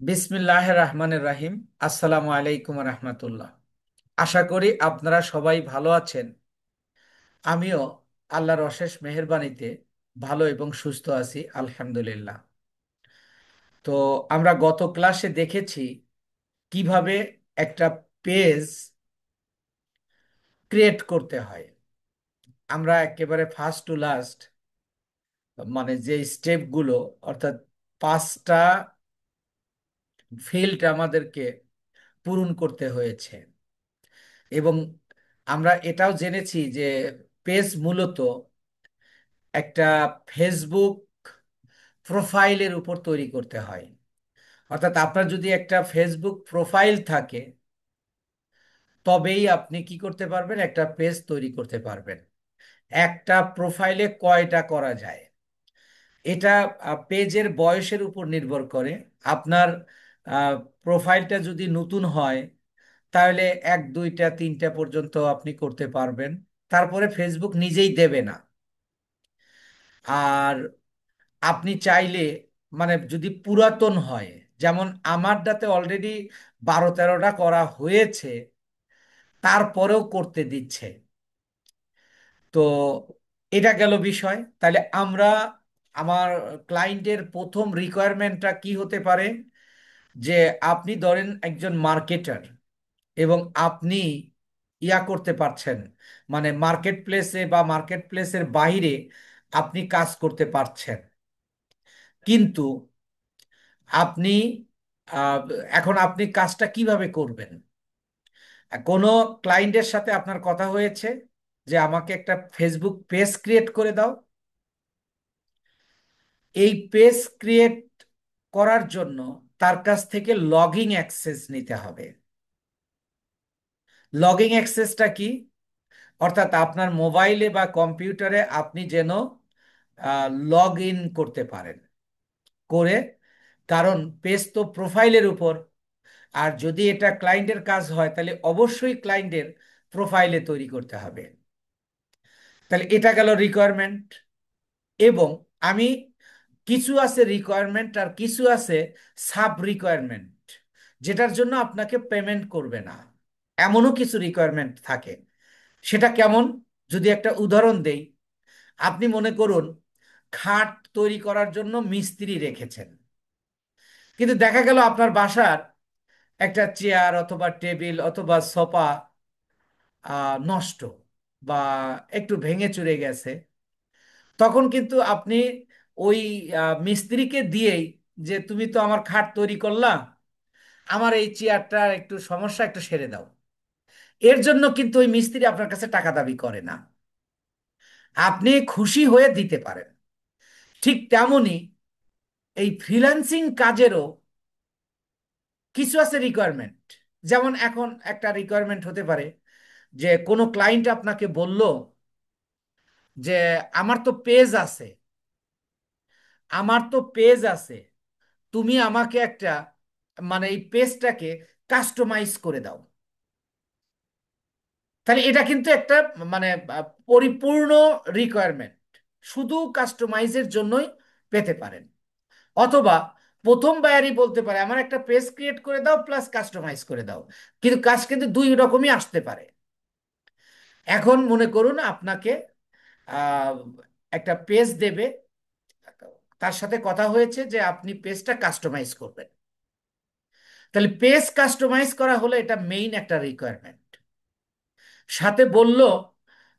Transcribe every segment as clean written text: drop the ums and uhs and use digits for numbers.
বিসমিল্লাহির রহমানির রাহিম। আসসালামু আলাইকুম রহমতুল্লাহ। আশা করি আপনারা সবাই ভালো আছেন। আমিও আল্লাহর অশেষ মেহেরবানিতে ভালো এবং সুস্থ আছি, আলহামদুলিল্লাহ। তো আমরা গত ক্লাসে দেখেছি কিভাবে একটা পেজ ক্রিয়েট করতে হয়। আমরা একেবারে ফার্স্ট টু লাস্ট, মানে যে স্টেপগুলো, অর্থাৎ 5টা ফিল্ড আমাদেরকে পূরণ করতে হয়েছে। এবং আমরা এটাও জেনেছি যে পেজ মূলত একটা ফেসবুক প্রোফাইলের উপর তৈরি করতে হয়। অর্থাৎ আপনার যদি একটা ফেসবুক প্রোফাইল থাকে, তবেই আপনি কি করতে পারবেন, একটা পেজ তৈরি করতে পারবেন। একটা প্রোফাইলে কয়টা করা যায়, এটা পেজের বয়সের উপর নির্ভর করে। আপনার প্রোফাইলটা যদি নতুন হয়, তাহলে 1 2 3 পর্যন্ত আপনি করতে পারবেন। তারপরে ফেসবুক নিজেই দেবে না। আর আপনি চাইলে, মানে যদি পুরাতন হয়, যেমন আমারটাতে অলরেডি 12 13টা করা হয়েছে, তারপরেও করতে দিচ্ছে। তো এটা গেল বিষয়। তাহলে আমরা, আমার ক্লায়েন্টের প্রথম রিকোয়ারমেন্টটা কি হতে পারে, যে আপনি ধরেন একজন মার্কেটার এবং আপনি করতে পারছেন, মানে মার্কেট প্লেসে বা মার্কেট প্লেসের বাইরে আপনি কাজ করতে পারছেন। কিন্তু আপনি আহ, এখন আপনি কাজটা কিভাবে করবেন? কোনো ক্লায়েন্টের সাথে আপনার কথা হয়েছে যে আমাকে একটা ফেসবুক পেজ ক্রিয়েট করে দাও। এই পেজ ক্রিয়েট করার জন্য তার কাছ থেকে লগইন অ্যাক্সেস নিতে হবে। লগইন অ্যাক্সেসটা কি? অর্থাৎ আপনার মোবাইলে বা কম্পিউটারে আপনি যেন লগ ইন করতে পারেন করে, কারণ পেজ তো প্রোফাইলের উপর। আর যদি এটা ক্লায়েন্টের কাজ হয়, তাহলে অবশ্যই ক্লায়েন্টের প্রোফাইলে তৈরি করতে হবে। তাহলে এটা গেল রিকোয়ারমেন্ট। এবং আমি, কিছু আছে রিকোয়ারমেন্ট আর কিছু আছে সাব রিকোয়ারমেন্ট, যেটার জন্য আপনাকে পেমেন্ট করবে না, এমনও কিছু রিকোয়ারমেন্ট থাকে। সেটা কেমন, যদি একটা উদাহরণ দেই। আপনি মনে করুন খাট তৈরি করার জন্য মিস্ত্রি রেখেছেন, কিন্তু দেখা গেল আপনার বাসার একটা চেয়ার অথবা টেবিল অথবা সোফা নষ্ট বা একটু ভেঙে চুরে গেছে। তখন কিন্তু আপনি ওই মিস্ত্রিকে দিয়েই, যে তুমি তো আমার খাট তৈরি করলা, আমার এই চেয়ারটা একটু সমস্যা, একটু সেরে দাও। এর জন্য কিন্তু ওই মিস্ত্রি আপনার কাছে টাকা দাবি করে না, আপনি খুশি হয়ে দিতে পারেন। ঠিক তেমনি এই ফ্রিল্যান্সিং কাজেরও কিছু আছে রিকোয়ারমেন্ট। যেমন এখন একটা রিকোয়ারমেন্ট হতে পারে যে কোনো ক্লায়েন্ট আপনাকে বলল যে আমার তো পেজ আছে, আমার তো পেজ আছে, তুমি আমাকে একটা, মানে এই পেজটাকে কাস্টমাইজ করে দাও। তাহলে এটা কিন্তু একটা, মানে পরিপূর্ণ রিকোয়ারমেন্ট, শুধু কাস্টমাইজের জন্যই পেতে পারেন। অথবা প্রথম বায়ারই বলতে পারে আমার একটা পেজ ক্রিয়েট করে দাও প্লাস কাস্টমাইজ করে দাও। কিন্তু কাজ কিন্তু দুই রকমই আসতে পারে। এখন মনে করুন আপনাকে আহ, একটা পেজ দেবে, তার সাথে কথা হয়েছে যে আপনি পেজটা কাস্টমাইজ করবেন। তাহলে পেজ কাস্টমাইজ করা হলে এটা মেইন একটা রিকোয়ারমেন্ট। সাথে বলল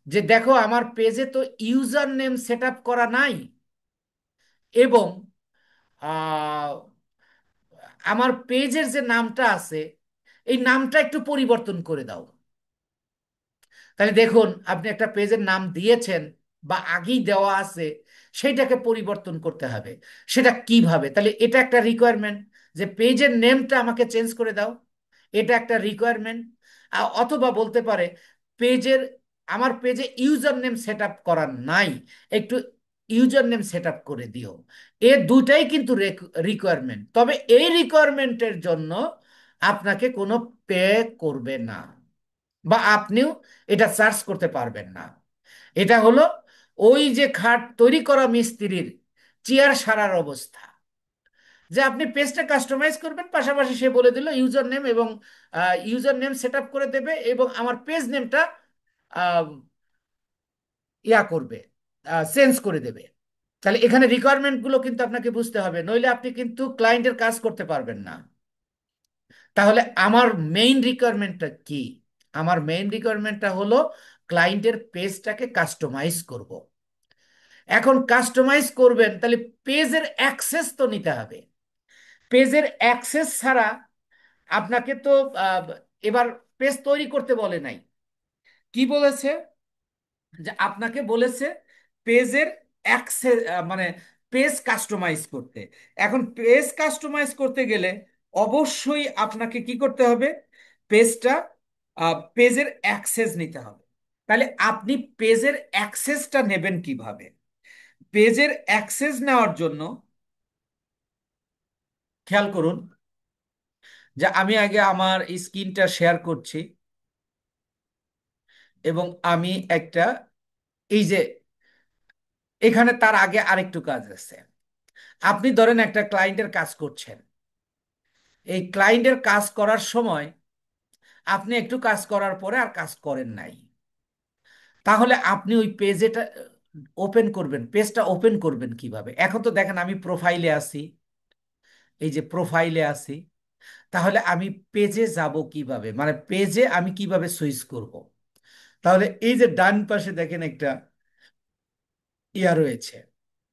যে দেখো আমার পেজে তো ইউজার নেম সেট আপ করা নাই, এবং আহ, আমার পেজের যে নামটা আছে, এই নামটা একটু পরিবর্তন করে দাও। তাহলে দেখুন, আপনি একটা পেজের নাম দিয়েছেন বা আগেই দেওয়া আছে, সেইটাকে পরিবর্তন করতে হবে। সেটা কিভাবে? তাহলে এটা একটা রিকোয়ারমেন্ট, যে পেজের নেমটা আমাকে চেঞ্জ করে দাও। এটা একটা রিকোয়ারমেন্ট। অথবা বলতে পারে পেজের, আমার পেজে ইউজার নেম সেট আপ করা নাই, একটু ইউজার নেম সেট আপ করে দিও। এ দুটাই কিন্তু রিকোয়ারমেন্ট, তবে এই রিকোয়ারমেন্টের জন্য আপনাকে কোনো পে করবে না, বা আপনিও এটা সার্চ করতে পারবেন না। এটা হলো ওই যে খাট তৈরি করা মিস্ত্রির চেয়ার সারার অবস্থা, যে আপনি পেজটা কাস্টমাইজ করবেন, পাশাপাশি সে বলে দিল ইউজার নেম, এবং ইউজার নেম সেট আপ করে দেবে, এবং আমার পেজ নেমটা ইয়া করবে, চেঞ্জ করে দেবে। তাহলে এখানে রিকোয়ারমেন্ট গুলো কিন্তু আপনাকে বুঝতে হবে, নইলে আপনি কিন্তু ক্লায়েন্টের কাজ করতে পারবেন না। তাহলে আমার মেইন রিকোয়ারমেন্টটা কি? আমার মেইন রিকোয়ারমেন্টটা হলো ক্লায়েন্টের পেজটাকে কাস্টমাইজ করব। এখন কাস্টমাইজ করবেন, তাহলে পেজের অ্যাক্সেস তো নিতে হবে। পেজের অ্যাক্সেস ছাড়া আপনাকে তো আহ, এবার পেজ তৈরি করতে বলে নাই, কি বলেছে? যে আপনাকে বলেছে পেজের অ্যাক্সেস, মানে পেজ কাস্টমাইজ করতে। এখন পেজ কাস্টমাইজ করতে গেলে অবশ্যই আপনাকে কি করতে হবে? পেজটা, পেজের অ্যাক্সেস নিতে হবে। তাহলে আপনি পেজের অ্যাক্সেসটা নেবেন কিভাবে? পেজের অ্যাক্সেস নেওয়ার জন্য খেয়াল করুন, যে আমি আগে আমার স্ক্রিনটা শেয়ার করছি, এবং আমি একটা, এই যে এখানে তার আগে আরেকটু কাজ আছে। আপনি ধরেন একটা ক্লায়েন্টের কাজ করছেন, এই ক্লায়েন্টের কাজ করার সময় আপনি একটু কাজ করার পরে আর কাজ করেন নাই, তাহলে আপনি ওই পেজেটা ওপেন করবেন, পেজটা ওপেন করবেন কিভাবে? এখন তো দেখেন আমি প্রোফাইলে আছি, এই যে প্রোফাইলে আছি, তাহলে আমি পেজে যাব কিভাবে, মানে পেজে আমি কিভাবে সুইচ করব? তাহলে এই যে ডান পাশে দেখেন একটা ইয়া রয়েছে,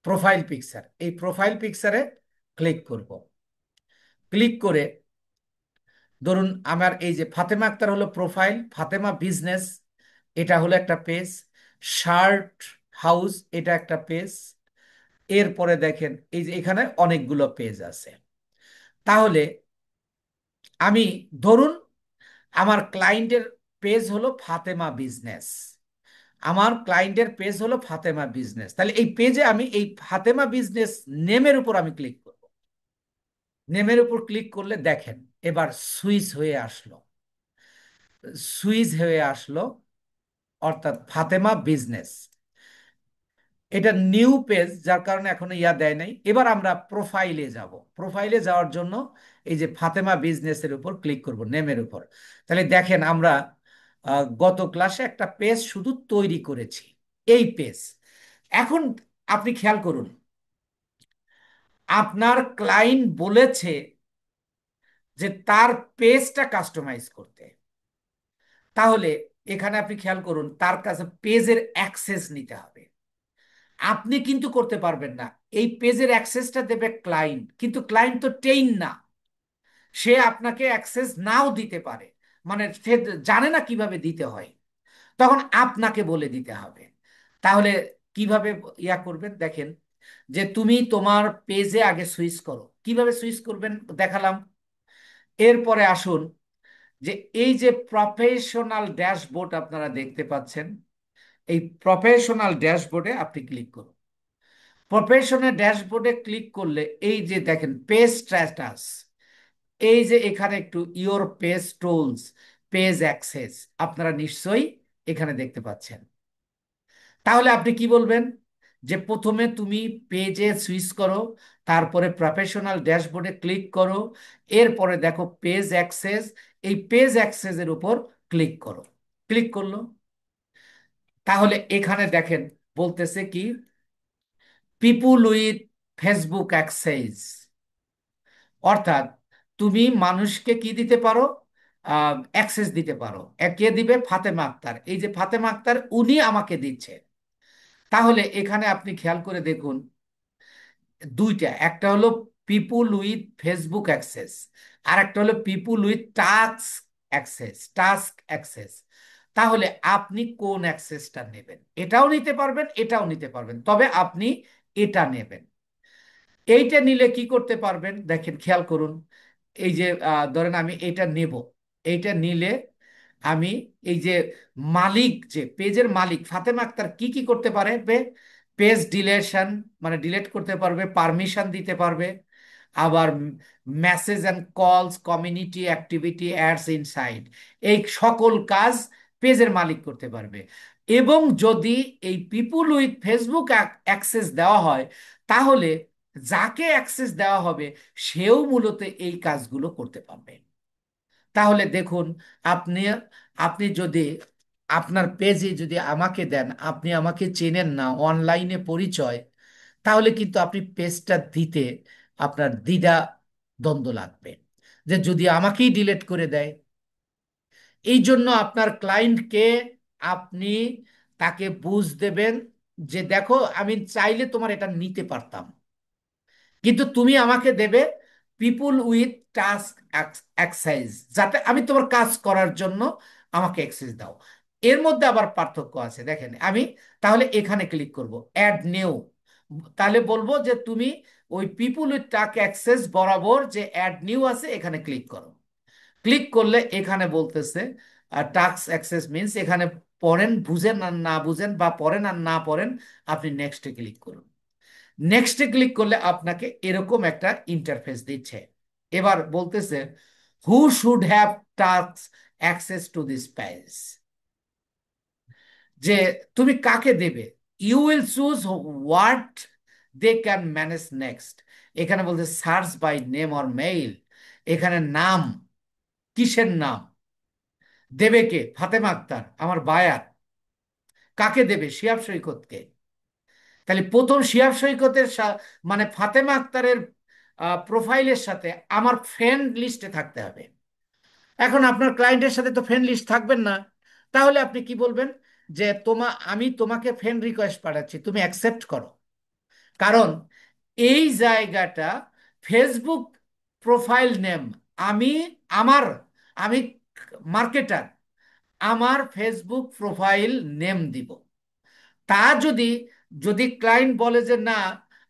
প্রোফাইল পিকচার, এই প্রোফাইল পিকচারে ক্লিক করব। ক্লিক করে ধরুন আমার এই যে ফাতেমা আক্তার হলো প্রোফাইল, ফাতেমা বিজনেস এটা হলো একটা পেজ, শার্ট হাউস এটা একটা পেজ, এরপরে দেখেন এই যে এখানে অনেকগুলো পেজ আছে। তাহলে আমি ধরুন আমার ক্লায়েন্টের পেজ হলো ফাতেমা বিজনেস, আমার ক্লায়েন্টের পেজ হলো ফাতেমা বিজনেস, তাহলে এই পেজে আমি এই ফাতেমা বিজনেস নেমের উপর আমি ক্লিক করব। নেমের উপর ক্লিক করলে দেখেন এবার সুইচ হয়ে আসলো, সুইচ হয়ে আসলো, অর্থাৎ ফাতেমা বিজনেস এটা নিউ পেজ, যার কারণে এখনো ইয়া দেয় নাই। এবার আমরা প্রোফাইলে যাব, প্রোফাইলে যাওয়ার জন্য এই যে ফাতেমা বিজনেসের উপর ক্লিক করব, নেমের উপর। তাহলে দেখেন আমরা গত ক্লাসে একটা পেজ শুধু তৈরি করেছি, এই পেজ। এখন আপনি খেয়াল করুন, আপনার ক্লায়েন্ট বলেছে যে তার পেজটা কাস্টমাইজ করতে, তাহলে এখানে আপনি খেয়াল করুন তার কাছে পেজের অ্যাক্সেস নিতে হবে। আপনি কিন্তু করতে পারবেন না, এই পেজের অ্যাক্সেসটা দেবে ক্লায়েন্ট, কিন্তু ক্লায়েন্ট তো টেইন না, সে আপনাকে অ্যাক্সেস নাও দিতে পারে, মানে সে জানে না কিভাবে দিতে হয়, তখন আপনাকে বলে দিতে হবে। তাহলে কিভাবে ইয়া করবেন দেখেন, যে তুমি তোমার পেজে আগে সুইচ করো, কিভাবে সুইচ করবেন দেখালাম। এরপরে আসুন, যে এই যে প্রফেশনাল ড্যাশবোর্ড আপনারা দেখতে পাচ্ছেন, এই প্রফেশনাল ড্যাশবোর্ডে আপনি ক্লিক করুন। প্রফেশনাল ড্যাশবোর্ডে ক্লিক করলে এই যে দেখেন পেজ স্ট্যাটাস, এই যে এখানে একটু your page tools, page access আপনারা নিশ্চয়ই এখানে দেখতে পাচ্ছেন। তাহলে আপনি কি বলবেন? যে প্রথমে তুমি পেজে সুইচ করো, তারপরে প্রফেশনাল ড্যাশবোর্ডে ক্লিক করো, এরপরে দেখো পেজ অ্যাক্সেস, এই পেজ অ্যাক্সেসের উপর ক্লিক করো। ক্লিক করলো, তাহলে এখানে দেখেন বলতেছে কি, পিপুল উইথ ফেসবুক অ্যাক্সেস, অর্থাৎ তুমি মানুষকে কি দিতে পারো? অ্যাক্সেস দিতে পারো। কে দিবে? ফাতেমা আক্তার, এই যে ফাতেমা আক্তার উনি আমাকে দিচ্ছে। তাহলে এখানে আপনি খেয়াল করে দেখুন দুইটা, একটা হলো পিপুল উইথ ফেসবুক অ্যাক্সেস, আর একটা হলো পিপুল with task access, task access. তাহলে আপনি কোন অ্যাক্সেসটা নেবেন? এটাও নিতে পারবেন, এটাও নিতে পারবেন, তবে আপনি এটা নেবেন। এইটা নিলে কি করতে পারবেন দেখেন, খেয়াল করুন, এই যে ধরেন আমি এটা নেব, এইটা নিলে আমি এই যে মালিক, যে পেজের মালিক ফাতেমা আক্তার কি কি করতে পারে? পেজ ডিলেশন, মানে ডিলেট করতে পারবে, পারমিশন দিতে পারবে, আবার মেসেজ অ্যান্ড কলস, কমিউনিটি অ্যাক্টিভিটি, অ্যাডস ইনসাইড, এই সকল কাজ পেজের মালিক করতে পারবে। এবং যদি এই পিপুল উইথ ফেসবুক অ্যাক্সেস দেওয়া হয়, তাহলে যাকে অ্যাক্সেস দেওয়া হবে সেও মূলত এই কাজগুলো করতে পারবে। তাহলে দেখুন, আপনি আপনি যদি আপনার পেজে যদি আমাকে দেন, আপনি আমাকে চেনেন না, অনলাইনে পরিচয়, তাহলে কিন্তু আপনি পেজটা দিতে আপনার দ্বিধা দ্বন্দ্ব লাগবে, যে যদি আমাকেই ডিলিট করে দেয়। এই জন্য আপনার ক্লায়েন্টকে আপনি তাকে বুঝ দেবেন যে দেখো, আমি চাইলে তোমার এটা নিতে পারতাম, কিন্তু তুমি আমাকে দেবে পিপুল উইথ টাস্ক অ্যাক্সেস, যাতে আমি তোমার কাজ করার জন্য আমাকে অ্যাক্সেস দাও। এর মধ্যে আবার পার্থক্য আছে, দেখেন আমি তাহলে এখানে ক্লিক করব অ্যাড নিউ। তাহলে বলবো যে তুমি ওই পিপুল উইথ টাস্ক অ্যাক্সেস বরাবর যে অ্যাড নিউ আছে এখানে ক্লিক করো। ক্লিক করলে এখানে বলতেছে টাস্ক অ্যাক্সেস মিন্স, এখানে পড়েন, বুঝেন আর না বুঝেন, বা পড়েন আর না পড়েন, আপনি নেক্সটে ক্লিক করুন। নেক্সটে ক্লিক করলে আপনাকে এরকম একটা ইন্টারফেস দিচ্ছে। এবার বলতেছে who should have task access to this page, যে তুমি কাকে দেবে। You will choose what they can manage next. এখানে বলতে search by name or mail. এখানে নাম, কিসের নাম দেবে, কে, ফাতেমা আক্তার আমার বায়ার। কাকে দেবে, শিহাব সৈকতকে। তাহলে প্রথম শিহাব সৈকতের মানে ফাতেমা আক্তারের প্রোফাইলের সাথে আমার ফ্রেন্ড লিস্টে থাকতে হবে। এখন আপনার ক্লায়েন্টের সাথে তো ফ্রেন্ড লিস্ট থাকবেন না, তাহলে আপনি কি বলবেন, যে আমি তোমাকে ফ্রেন্ড রিকোয়েস্ট পাঠাচ্ছি, তুমি অ্যাকসেপ্ট করো। কারণ এই জায়গাটা ফেসবুক প্রোফাইল নেম, আমি আমার আমি মার্কেটার, আমার ফেসবুক প্রোফাইল নেম দিব। তা যদি যদি ক্লায়েন্ট বলে যে না,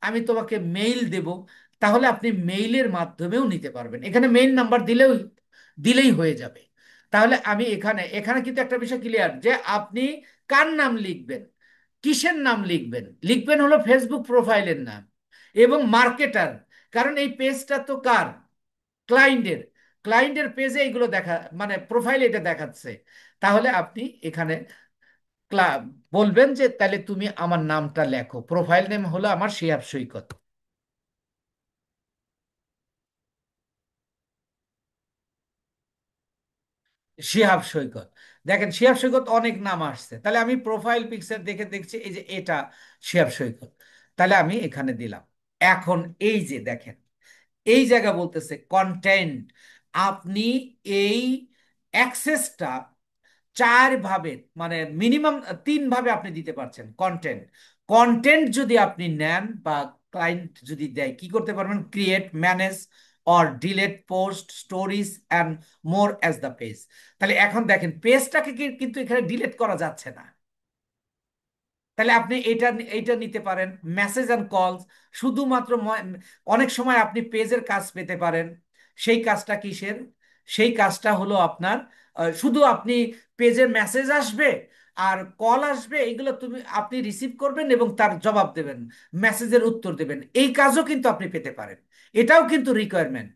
আমি তোমাকে মেইল দেব, তাহলে আপনি মেইলের মাধ্যমেও নিতে পারবেন, এখানে মেইল নাম্বার দিলেই হয়ে যাবে। তাহলে আমি এখানে এখানে কিন্তু একটা বিষয় ক্লিয়ার, যে আপনি কার নাম লিখবেন, কিসের নাম লিখবেন। লিখবেন হলো ফেসবুক প্রোফাইলের নাম এবং মার্কেটার, কারণ এই পেজটা তো কার, ক্লায়েন্টের। ক্লায়েন্টের পেজে এইগুলো দেখা, মানে প্রোফাইল এটা দেখাচ্ছে। তাহলে আপনি এখানে ক্লাব বলবেন যে তাহলে তুমি আমার নামটা লেখো, প্রোফাইল নেম হলো আমার শিহাব সৈকত। শিহাব সৈকত, দেখেন শিহাব সৈকত অনেক নাম আসছে, তাহলে আমি প্রোফাইল পিকচার দেখে দেখছি এই যে এটা শিহাব সৈকত। তাহলে আমি এখানে দিলাম। এখন এই যে দেখেন, এই জায়গা বলতেছে কন্টেন্ট। আপনি এই অ্যাক্সেসটা চার ভাবে, মানে মিনিমাম তিন ভাবে আপনি দিতে পারছেন কন্টেন্ট। কন্টেন্ট যদি আপনি নেন বা ক্লায়েন্ট যদি দেয়, কি করতে পারবেন, create, manage or delete post stories and more as the page. তাহলে এখন দেখেন পেজটাকে কিন্তু এখানে ডিলেট করা যাচ্ছে না। তাহলে আপনি এটা এইটা নিতে পারেন, মেসেজ অ্যান্ড কলস। শুধুমাত্র অনেক সময় আপনি পেজের কাজ পেতে পারেন। সেই কাজটা কিসের, সেই কাজটা হলো আপনার শুধু আপনি পেজের মেসেজ আসবে আর কল আসবে, এগুলো আপনি রিসিভ করবেন এবং তার জবাব দেবেন, মেসেজের উত্তর দেবেন, এই কাজও কিন্তু আপনি পেতে পারেন। এটাও কিন্তু রিকোয়ারমেন্ট।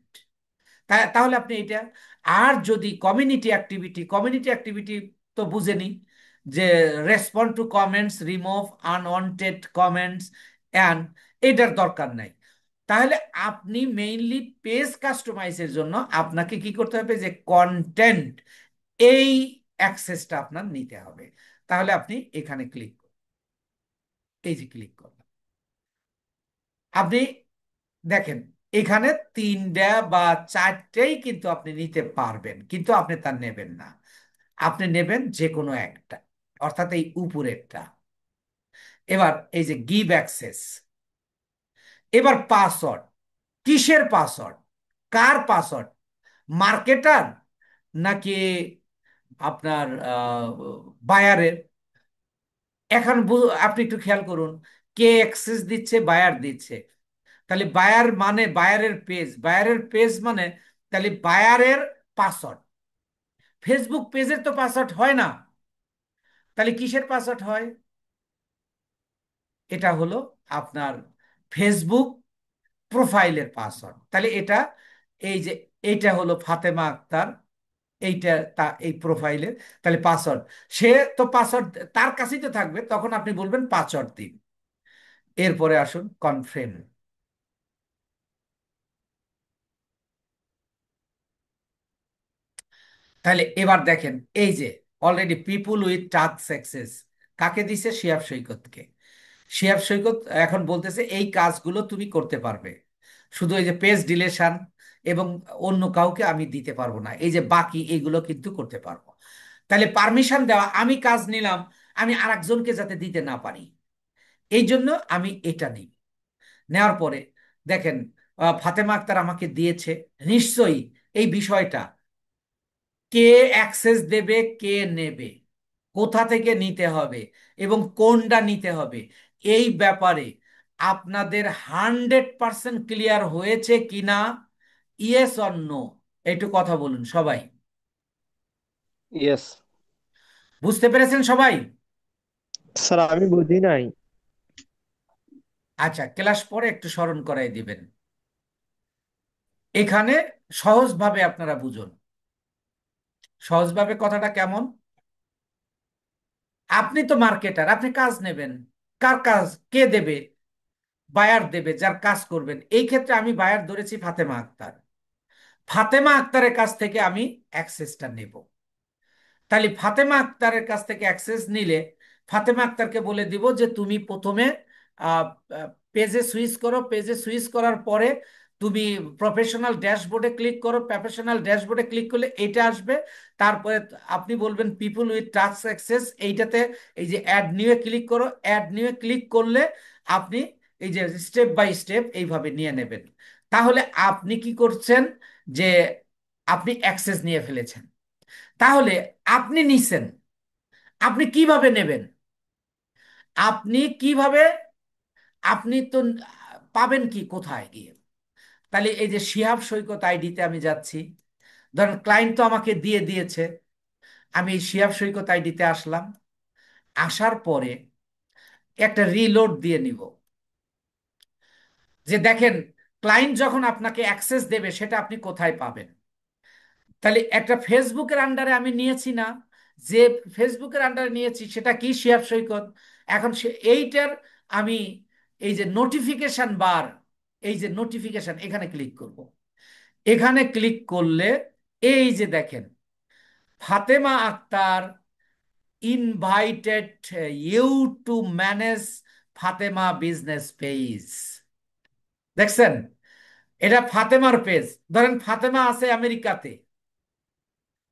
তাহলে আপনি এটা। আর যদি কমিউনিটি অ্যাক্টিভিটি তো বুঝেনি, যে respond two comments, remove unwanted comments and, এটার দরকার নাই। তাহলে আপনি মেইনলি পেজ কাস্টমাইজের জন্য আপনাকে কি করতে হবে, যে কন্টেন্ট, এই অ্যাক্সেসটা আপনার নিতে হবে। তাহলে আপনি এখানে ক্লিক করুন, এই যে ক্লিক করলাম, আপনি দেখেন এখানে তিনটা বা চারটেই কিন্তু আপনি নিতে পারবেন, কিন্তু আপনি তা নেবেন না। আপনি নেবেন যে কোনো একটা, অর্থাৎ এই উপরেরটা। এবার এই যে গিভ অ্যাক্সেস, এবার পাসওয়ার্ড, কিসের পাসওয়ার্ড, কার পাসওয়ার্ড, মার্কেটার নাকি আপনার বায়ারের। এখন আপনি একটু খেয়াল করুন, কে অ্যাক্সেস দিচ্ছে, বায়ার দিচ্ছে। তাহলে বায়ার মানে বায়ারের পেজ মানে, তাহলে বায়ারের পাসওয়ার্ড। ফেসবুক পেজের তো পাসওয়ার্ড হয় না, তাহলে কিসের পাসওয়ার্ড হয়, এটা হলো আপনার ফেসবুক প্রোফাইলের পাসওয়ার্ড। তাহলে এটা, এই যে এইটা হলো ফাতেমা আক্তার, এইটা এই প্রোফাইলের, তাহলে পাসওয়ার্ড, সে তো পাসওয়ার্ড তার কাছেই তো থাকবে, তখন আপনি বলবেন পাসওয়ার্ড দিন। এরপরে আসুন কনফার্ম। তাহলে এবার দেখেন, এই যে already people with touch success কাকে দিছে? শিহাব সৈকতকে। শিহাব সৈকত এখন বলতেছে এই কাজগুলো তুমি করতে পারবে, শুধু এই যে পেজ ডিলেশন এবং অন্য কাউকে আমি দিতে পারবো না, এই যে বাকি এইগুলো কিন্তু করতে পারবো। তাহলে পারমিশন দেওয়া, আমি কাজ নিলাম, আমি আরেকজনকে যাতে দিতে না পারি, এই জন্য আমি এটা নিই। নেওয়ার পরে দেখেন, ফাতেমা আক্তার আমাকে দিয়েছে। নিশ্চয়ই এই বিষয়টা কে অ্যাক্সেস দেবে, কে নেবে, কোথা থেকে নিতে হবে এবং কোনটা নিতে হবে, এই ব্যাপারে আপনাদের 100% ক্লিয়ার হয়েছে কিনা? Yes or no? একটু কথা বলুন সবাই। ইয়েস। বুঝতে পেরেছেন সবাই? স্যার আমি বুঝি নাই। আচ্ছা, ক্লাস পরে একটু স্মরণ করাই দিবেন। এখানে সহজভাবে আপনারা বুঝুন। সহজভাবে কথাটা কেমন? আপনি তো মার্কেটার, আপনি কাজ নেবেন, কার কাজ কে দেবে? বায়ার দেবে, যার কাজ করবেন। এই ক্ষেত্রে আমি বায়ার ধরেছি ফাতেমা আক্তার। ফাতেমা আক্তারের কাছ থেকে আমি অ্যাক্সেসটা নেব। তাহলে ফাতেমা আক্তারের কাছ থেকে অ্যাক্সেস নিলে ফাতেমা আক্তারকে বলে দিব যে তুমি প্রথমে পেজে সুইচ করো, পেজে সুইচ করার পরে তুমি প্রফেশনাল ড্যাশবোর্ডে ক্লিক করো, প্রফেশনাল ড্যাশবোর্ডে ক্লিক করলে এটা আসবে। তারপরে আপনি বলবেন পিপুল উইথ টাচ অ্যাক্সেস, এইটাতে এই যে অ্যাড নিউয়ে ক্লিক করো, অ্যাড নিউয়ে ক্লিক করলে আপনি এই যে স্টেপ বাই স্টেপ এইভাবে নিয়ে নেবেন। তাহলে আপনি কি করছেন? যে আপনি অ্যাক্সেস নিয়ে ফেলেছেন। তাহলে আপনি নিছেন, আপনি কিভাবে নেবেন? আপনি কিভাবে, আপনি তো পাবেন কি কোথায় গিয়ে? তাহলে এই যে শিহাব সৈকত আইডিতে আমি যাচ্ছি। ধরেন ক্লায়েন্ট তো আমাকে দিয়ে দিয়েছে, আমি এই শিহাব সৈকত আইডিতে আসলাম। আসার পরে একটা রিলোড দিয়ে নিব। যে দেখেন, ক্লায়েন্ট যখন আপনাকে অ্যাক্সেস দেবে সেটা আপনি কোথায় পাবেন? তাহলে একটা ফেসবুকের আন্ডারে আমি নিয়েছি না? যে ফেসবুকের আন্ডারে নিয়েছি সেটা কি? শিহাব সৈকত। এখন এইটার আমি এই যে নোটিফিকেশন বার, এই যে নোটিফিকেশন, এখানে ক্লিক করব। এখানে ক্লিক করলে এই যে দেখেন, Fatema Akter invited you to manage Fatema business page. দেখছেন? এটা ফাতেমার পেজ। ধরেন ফাতেমা আছে আমেরিকাতে,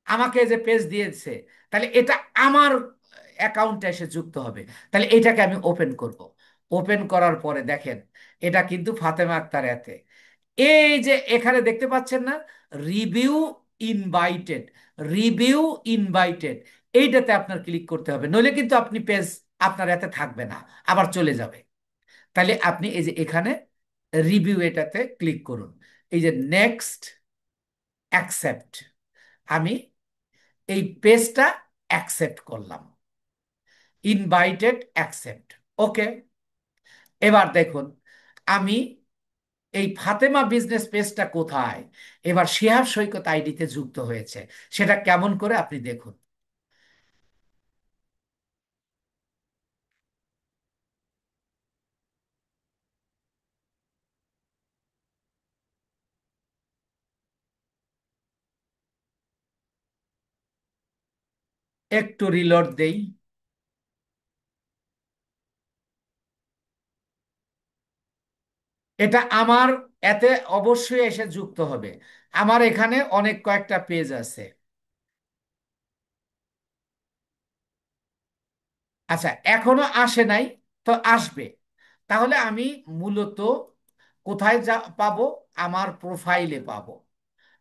আমাকে যে পেজ দিয়েছে, তাহলে এটা আমার অ্যাকাউন্টে এসে যুক্ত হবে। তাহলে এটাকে আমি ওপেন করব। ওপেন করার পরে দেখেন, এটা কিন্তু ফাতেমা আক্তার এতে। এই যে এখানে দেখতে পাচ্ছেন না, রিভিউ ইনভাইটেড, রিভিউ ইনভাইটেড, এইটাতে আপনার ক্লিক করতে হবে, নইলে কিন্তু আপনি পেজ আপনার এতে থাকবে না, আবার চলে যাবে। তাহলে আপনি এই যে এখানে রিভিউ, এটাতে ক্লিক করুন। এই যে নেক্সট, অ্যাকসেপ্ট, আমি এই পেজটা অ্যাকসেপ্ট করলাম। ইনভাইটেড, অ্যাকসেপ্ট, ওকে। এবার দেখুন, আমি এই ফাতেমা বিজনেস পেজটা কোথায়? এবার শিহাব সৈকত আইডিতে যুক্ত হয়েছে। সেটা কেমন করে আপনি দেখুন। একটু রিলোড দেই। এটা আমার এতে অবশ্যই এসে যুক্ত হবে। আমার এখানে অনেক কয়েকটা পেজ আছে। আচ্ছা, এখনো আসে নাই, তো আসবে। তাহলে আমি মূলত কোথায় যা পাবো? আমার প্রোফাইলে পাবো।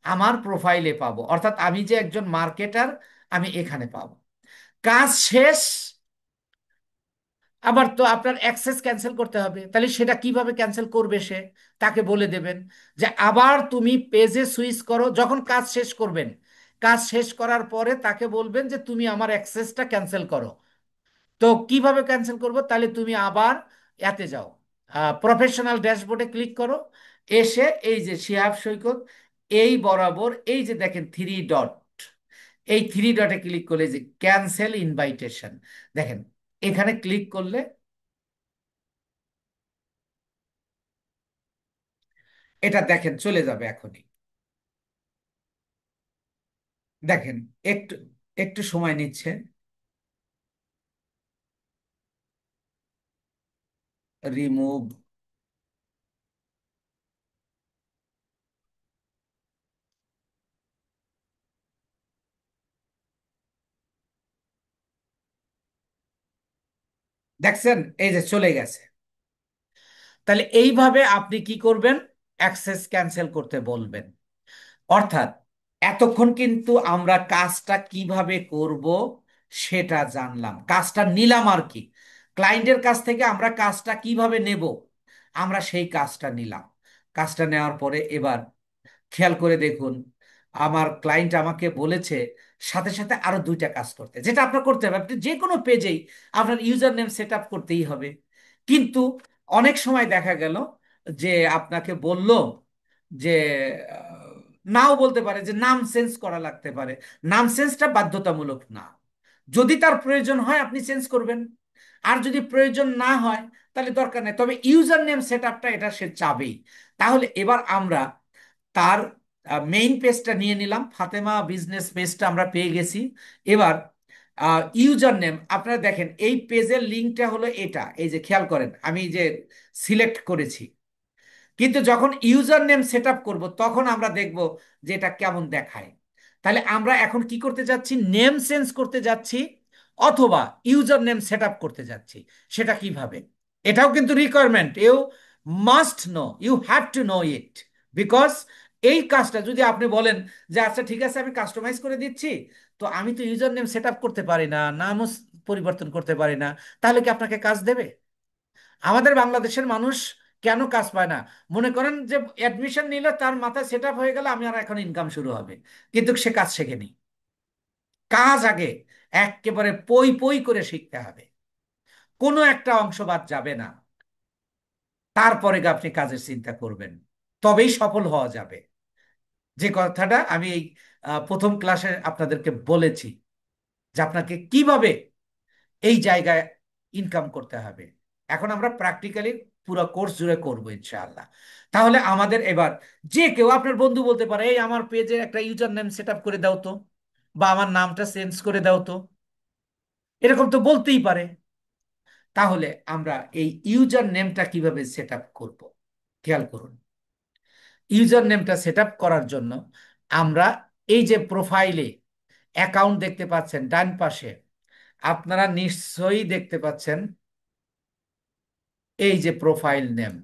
আমার প্রোফাইলে পাবো, অর্থাৎ আমি যে একজন মার্কেটার, আমি এখানে পাবো। কাজ শেষ। আবার তো আপনার অ্যাক্সেস ক্যান্সেল করতে হবে, তাহলে সেটা কিভাবে ক্যান্সেল করবে সে? তাকে বলে দেবেন যে আবার তুমি পেজে সুইচ করো, যখন কাজ শেষ করবেন। কাজ শেষ করার পরে তাকে বলবেন যে তুমি আমার অ্যাক্সেসটা ক্যান্সেল করো। তো কিভাবে ক্যান্সেল করবো? তাহলে তুমি আবার এতে যাও, প্রফেশনাল ড্যাশবোর্ডে ক্লিক করো। এসে এই যে শিহাব সৈকত, এই বরাবর এই যে দেখেন থ্রি ডট, এই থ্রি ডটে ক্লিক করলে যে ক্যান্সেল ইনভাইটেশন, দেখেন এখানে ক্লিক করলে এটা দেখেন চলে যাবে এখনই। দেখেন, একটু একটু সময় নিচ্ছে। রিমুভ। দেখছেন, এই যে চলে গেছে। তাহলে এইভাবে আপনি কি করবেন? অ্যাক্সেস ক্যান্সেল করতে বলবেন। অর্থাৎ এতক্ষণ কিন্তু আমরা কাজটা কিভাবে করব সেটা জানলাম, কাজটা নিলাম আর কি। ক্লায়েন্টের কাছ থেকে আমরা কাজটা কিভাবে নেব, আমরা সেই কাজটা নিলাম। কাজটা নেওয়ার পরে এবার খেয়াল করে দেখুন, আমার ক্লায়েন্ট আমাকে বলেছে সাথে সাথে আরো দুইটা কাজ করতে, যেটা আপনার করতে হবে। আপনি যে কোনো পেজেই আপনার ইউজার নেম সেট আপ করতেই হবে। কিন্তু অনেক সময় দেখা গেল যে আপনাকে বলল যে আহ, নাও বলতে পারে যে নাম চেঞ্জ করা লাগতে পারে। নাম চেঞ্জটা বাধ্যতামূলক না। যদি তার প্রয়োজন হয় আপনি চেঞ্জ করবেন, আর যদি প্রয়োজন না হয় তাহলে দরকার নেই। তবে ইউজার নেম সেট আপটা এটা সে চাবেই। তাহলে এবার আমরা তার মেইন পেজটা নিয়ে নিলাম, ফাতেমা বিজনেস পেজটা আমরা পেয়ে গেছি। এবার ইউজার নেম আপনারা দেখেন, এই পেজের লিঙ্কটা হলো এটা, এই যে খেয়াল করেন আমি যে সিলেক্ট করেছি। কিন্তু যখন ইউজার নেম সেট আপ করবো তখন আমরা দেখব যে এটা কেমন দেখায়। তাহলে আমরা এখন কি করতে যাচ্ছি? নেম চেঞ্জ করতে যাচ্ছি, অথবা ইউজার নেম সেট আপ করতে যাচ্ছি। সেটা কিভাবে? এটাও কিন্তু requirement. You must know, you have to know it. Because এই কাজটা যদি আপনি বলেন যে আচ্ছা ঠিক আছে আমি কাস্টমাইজ করে দিচ্ছি, তো আমি তো ইউজার নেম সেট আপ করতে পারি না, নামও পরিবর্তন করতে পারি না, তাহলে কি আপনাকে কাজ দেবে? আমাদের বাংলাদেশের মানুষ কেন কাজ পায় না? মনে করেন যে অ্যাডমিশন নিলে তার মাথায় সেট আপ হয়ে গেল আমি আর এখন ইনকাম শুরু হবে, কিন্তু সে কাজ শেখেনি। কাজ আগে একেবারে পই পই করে শিখতে হবে, কোনো একটা অংশ বাদ যাবে না। তারপরে গিয়ে আপনি কাজের চিন্তা করবেন, তবেই সফল হওয়া যাবে। যে কথাটা আমি এই প্রথম ক্লাসে আপনাদেরকে বলেছি, যে আপনাকে কিভাবে এই জায়গায় ইনকাম করতে হবে, এখন আমরা প্র্যাকটিক্যালি পুরো কোর্স জুড়ে করবো ইনশাআল্লাহ। তাহলে আমাদের এবার যে কেউ, আপনার বন্ধু বলতে পারে এই আমার পেজে একটা ইউজার নেম সেট আপ করে দাও তো, বা আমার নামটা চেঞ্জ করে দাও তো, এরকম তো বলতেই পারে। তাহলে আমরা এই ইউজার নেমটা কিভাবে সেট আপ করবো, খেয়াল করুন। ইউজার নেমটা সেট আপ করার জন্য আমরা এই যে প্রোফাইলে অ্যাকাউন্ট দেখতে পাচ্ছেন ডান পাশে, আপনারা নিশ্চয়ই দেখতে পাচ্ছেন এই যে প্রোফাইল নেম,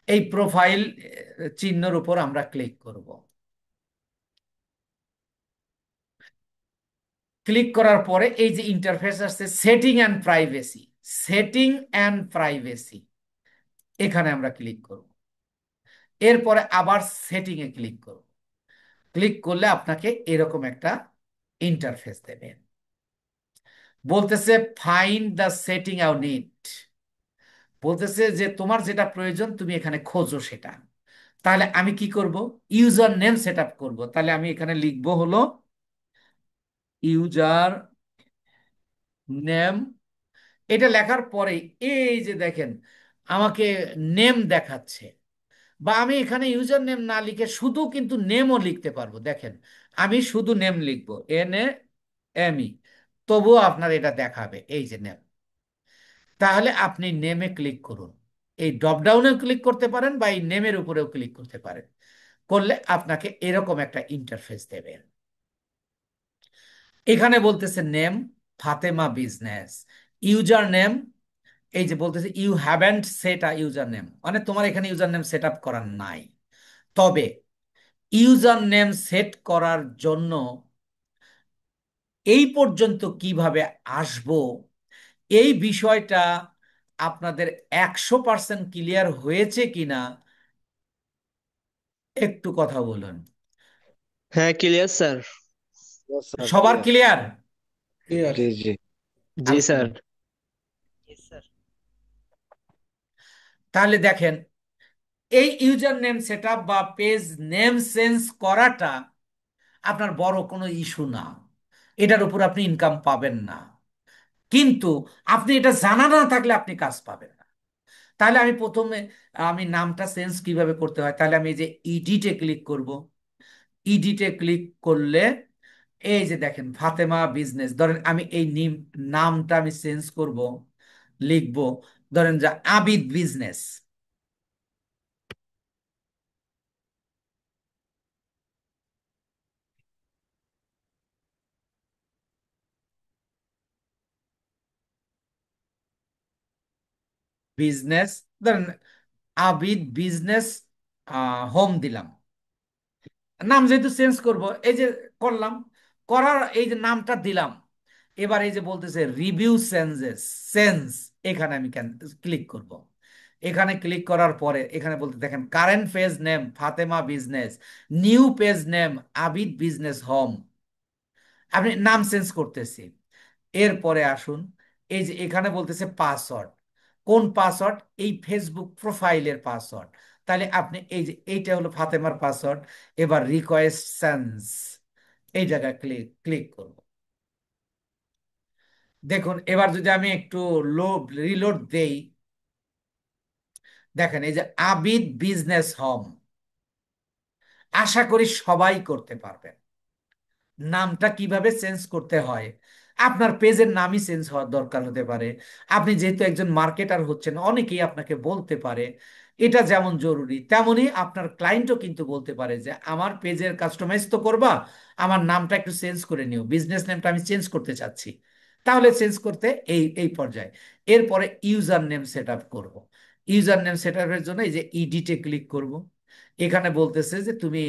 এই প্রোফাইল চিহ্নের উপর আমরা ক্লিক করব। ক্লিক করার পরে এই যে ইন্টারফেস আসছে setting and privacy, setting and privacy, এখানে আমরা ক্লিক করব। এরপরে আবার সেটিং এ ক্লিক করব। ক্লিক করলে আপনাকে এরকম একটা ইন্টারফেস দেবে, বলতেছে find the setting you need. বলতেছে যে তোমার যেটা প্রয়োজন তুমি এখানে খোঁজো সেটা। তাহলে আমি কি করব? ইউজার নেম সেট আপ করবো। তাহলে আমি এখানে লিখবো হলো ইউজার নেম। এটা লেখার পরে এই যে দেখেন আমাকে নেম দেখাচ্ছে, বা আমি এখানে ইউজার নেম না লিখে শুধু কিন্তু নেমও লিখতে পারবো। দেখেন আমি শুধু নেম লিখবো, NAME, তবুও আপনার এটা দেখাবে এই যে নেম। তাহলে আপনি নেমে ক্লিক করুন। এই ড্রপ ডাউনেও ক্লিক করতে পারেন বা এই নেমের উপরেও ক্লিক করতে পারেন। করলে আপনাকে এরকম একটা ইন্টারফেস দেবে। এখানে বলতেছে name Fatema business, user name এই যে বলতেছে you haven't set a user name, মানে তোমার এখানে ইউজার নেম সেট আপ করার নাই। তবে ইউজার নেম সেট করার জন্য এই পর্যন্ত কিভাবে আসবো, এই বিষয়টা আপনাদের 100% ক্লিয়ার হয়েছে কিনা একটু কথা বলুন। হ্যাঁ, ক্লিয়ার স্যার। Yes, sir, সবার clear. ক্লিয়ার? জি জি। জি স্যার। আলহামদুলিল্লাহ। তাহলে দেখেন এই ইউজার নেম সেটআপ বা পেজ নেম চেঞ্জ করাটা আপনার বড় কোনো ইস্যু না, এটার উপর আপনি ইনকাম পাবেন না। কিন্তু আপনি এটা জানা না থাকলে আপনি কাজ পাবেন না। তাহলে আমি প্রথমে আমি নামটা চেঞ্জ কিভাবে করতে হয়, তাহলে আমি এই যে ইডিটে ক্লিক করব। ইডিটে ক্লিক করলে এই যে দেখেন ফাতেমা বিজনেস, ধরেন আমি এই নামটা আমি চেঞ্জ করব, লিখবো ধরেন যে আবিদ বিজনেস। বিজনেস, ধরেন আবিদ বিজনেস হোম দিলাম। নাম যেহেতু চেঞ্জ করব, এই যে করলাম, করার এই যে নামটা দিলাম। এবার এই যে বলতেছে রিভিউ চেঞ্জেস, চেঞ্জ, এখানে আমি ক্লিক করব। এখানে ক্লিক করার পরে এখানে বলতে দেখেন current page name Fatema business, new page name Abid business home. আপনি নাম চেঞ্জ করতেছি। এরপরে আসুন, এই যে এখানে বলতেছে পাসওয়ার্ড, কোন পাসওয়ার্ড? এই ফেসবুক প্রোফাইলের পাসওয়ার্ড। তাহলে আপনি এই যে এইটা হলো ফাতেমার পাসওয়ার্ড। এবার রিকোয়েস্ট সেন্স, এই জায়গায় ক্লিক ক্লিক করব। দেখুন এবার যদি আমি একটু রিলোড দেই, দেখেন এই যে আবিদ বিজনেস হোম। আশা করি সবাই করতে পারবেন। নামটা কিভাবে চেঞ্জ করতে হয়, আপনার পেজের নামই চেঞ্জ হওয়ার দরকার হতে পারে। আপনি যেহেতু একজন মার্কেটার হচ্ছেন, অনেকেই আপনাকে বলতে পারে। এটা যেমন জরুরি তেমনি আপনার ক্লায়েন্টও কিন্তু বলতে পারে যে আমার পেজের কাস্টমাইজ তো করবা, আমার নামটা একটু চেঞ্জ করে নিও, বিজনেস নেমটা আমি চেঞ্জ করতে চাচ্ছি। তাহলে চেঞ্জ করতে এই এই পর্যায়ে। এরপরে ইউজার নেম সেট আপ করবো। ইউজার নেম সেট আপের জন্য এই যে ইডিটে ক্লিক করব। এখানে বলতেছে যে তুমি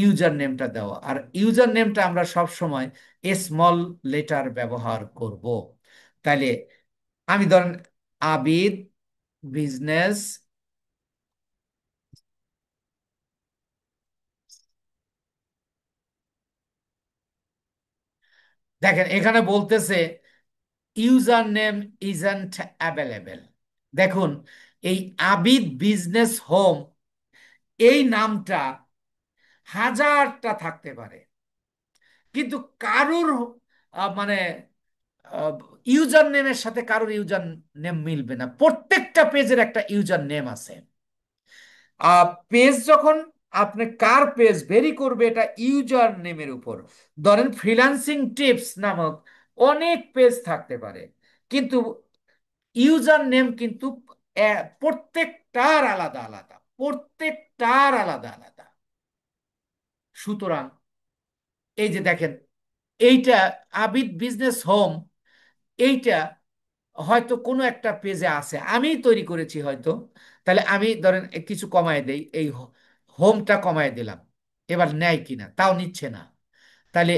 ইউজার নেমটা দেওয়া, আর ইউজার নেমটা আমরা সব সময় স্মল লেটার ব্যবহার করব। তাইলে আমি ধরেন আবিদ বিজনেস, দেখেন এখানে বলতেছে ইউজার নেম ইজন্ট অ্যাভেলেবেল। দেখুন এই আবিদ বিজনেস হোম, এই নামটা হাজারটা থাকতে পারে, কিন্তু কারুর মানে ইউজার নেমের সাথে কারোর ইউজার নেম মিলবে না। প্রত্যেকটা পেজের একটা ইউজার নেম আছে। পেজ যখন আপনি কার পেজ ভেরি করবে এটা ইউজার নেমের উপর। ধরেন ফ্রিল্যান্সিং টিপস নামক অনেক পেজ থাকতে পারে, কিন্তু ইউজার নেম কিন্তু প্রত্যেকটার আলাদা আলাদা, প্রত্যেকটার আলাদা আলাদা। সুতরাং এই যে দেখেন এইটা আবিদ বিজনেস হোম, এইটা হয়তো কোনো একটা পেজে আছে, আমি তৈরি করেছি হয়তো। তাহলে আমি ধরেন কিছু কমায় দেই, এই হোমটা কমায় দিলাম। এবার নেয় কিনা, তাও নিচ্ছে না। তাহলে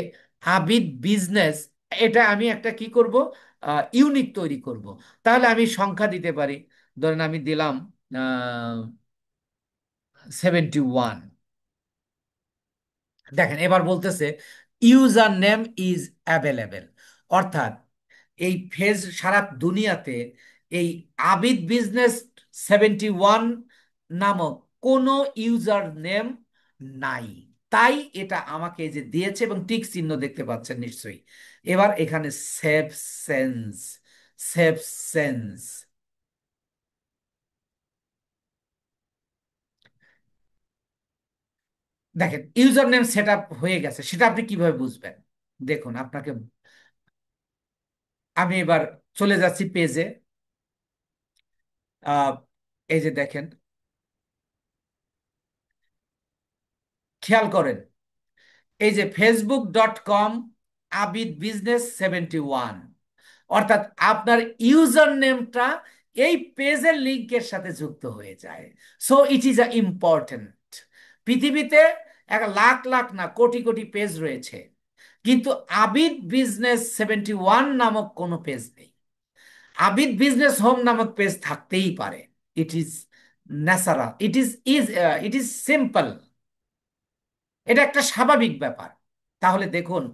আবিদ বিজনেস, এটা আমি একটা কি করব, ইউনিক তৈরি করব। তাহলে আমি সংখ্যা দিতে পারি, ধরেন আমি দিলাম 71। দেখেন এবার বলতেছে ইউজার নেম ইজ অ্যাভেলেবেল। অর্থাৎ এই ফেজ সারা দুনিয়াতে এই আবিদ বিজনেস 71 নামক কোনো ইউজার নেম নাই। তাই এটা আমাকে এই যে দিয়েছে, এবং টিক চিহ্ন দেখতে পাচ্ছেন নিশ্চয়ই। এবার এখানে সেভ সেন্স, সেভ সেন্স, দেখেন ইউজার নেম সেট আপ হয়ে গেছে। সেটা আপনি কিভাবে বুঝবেন? দেখুন আপনাকে, আমি এবার চলে যাচ্ছি পেজে। আহ, এই যে দেখেন, খেয়াল করেন এই যে facebook.com আবিদ বিজনেস 71, অর্থাৎ আপনার ইউজার নেমটা এই পেজের লিঙ্কের সাথে যুক্ত হয়ে যায়। So it is a important. পৃথিবীতে এক লাখ লাখ না কোটি কোটি পেজ রয়েছে, কিন্তু আবিদ বিজনেস 71 নামক কোনো পেজ নেই। আবিদ বিজনেস হোম নামক পেজ থাকতেই পারে। It is natural, it is simple. এটা একটা স্বাভাবিক ব্যাপার। তাহলে দেখুন,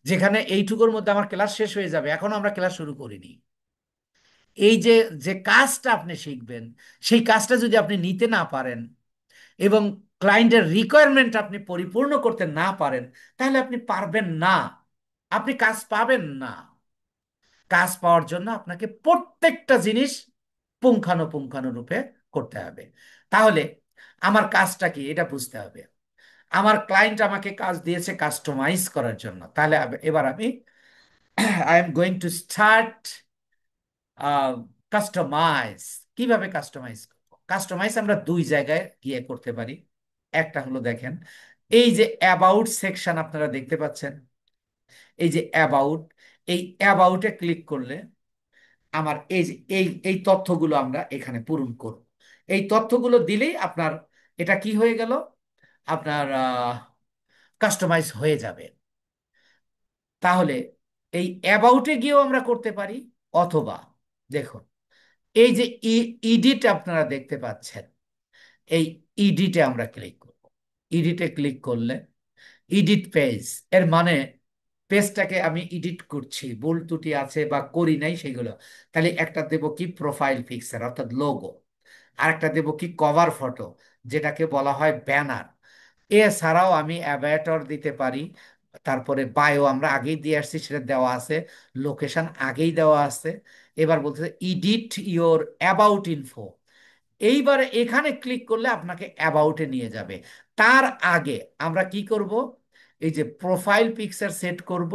যেখানে এইটুকুর মধ্যে আমার ক্লাস শেষ হয়ে যাবে, এখনো আমরা ক্লাস শুরু করিনি। এই যে যে কাজটা আপনি শিখবেন, সেই কাজটা যদি আপনি নিতে না পারেন এবং ক্লায়েন্টের রিকোয়ারমেন্ট আপনি পরিপূর্ণ করতে না পারেন, তাহলে আপনি পারবেন না, আপনি কাজ পাবেন না। কাজ পাওয়ার জন্য আপনাকে প্রত্যেকটা জিনিস পুঙ্খানুপুঙ্খানুরূপে করতে হবে। তাহলে আমার কাজটা কি এটা বুঝতে হবে। আমার ক্লায়েন্ট আমাকে কাজ দিয়েছে কাস্টমাইজ করার জন্য, তাহলে এবার আমি I am going to start customize. কিভাবে কাস্টমাইজ করবো? কাস্টমাইজ আমরা দুই জায়গায় গিয়ে করতে পারি। একটা হলো দেখেন, এই যে অ্যাবাউট সেকশন আপনারা দেখতে পাচ্ছেন, এই যে অ্যাবাউট, এই অ্যাবাউটে ক্লিক করলে আমার এই যে এই তথ্যগুলো আমরা এখানে পূরণ করব। এই তথ্যগুলো দিলেই আপনার এটা কি হয়ে গেল, আপনার কাস্টমাইজ হয়ে যাবে। তাহলে এই অ্যাবাউটে গিয়েও আমরা করতে পারি, অথবা দেখুন এই যে ইডিট আপনারা দেখতে পাচ্ছেন, এই ইডিটে আমরা ক্লিক করব। ইডিটে ক্লিক করলে এডিট পেজ, এর মানে পেজটাকে আমি এডিট করছি, ভুল ত্রুটি আছে বা করি নাই সেগুলো। তাহলে একটা দেব কি প্রোফাইল পিকচার অর্থাৎ লোগো, আর একটা দেব কি কভার ফটো, যেটাকে বলা হয় ব্যানার। এছাড়াও আমি অ্যাভাটার দিতে পারি, তারপরে বায়ো আমরা আগেই দিয়ে আসছি, সেটা দেওয়া আছে, লোকেশন আগেই দেওয়া আছে। এবার বলতেছে ইডিট ইওর অ্যাবাউট ইনফো। এইবার এখানে ক্লিক করলে আপনাকে অ্যাবাউটে নিয়ে যাবে। তার আগে আমরা কি করব, এই যে প্রোফাইল পিকচার সেট করব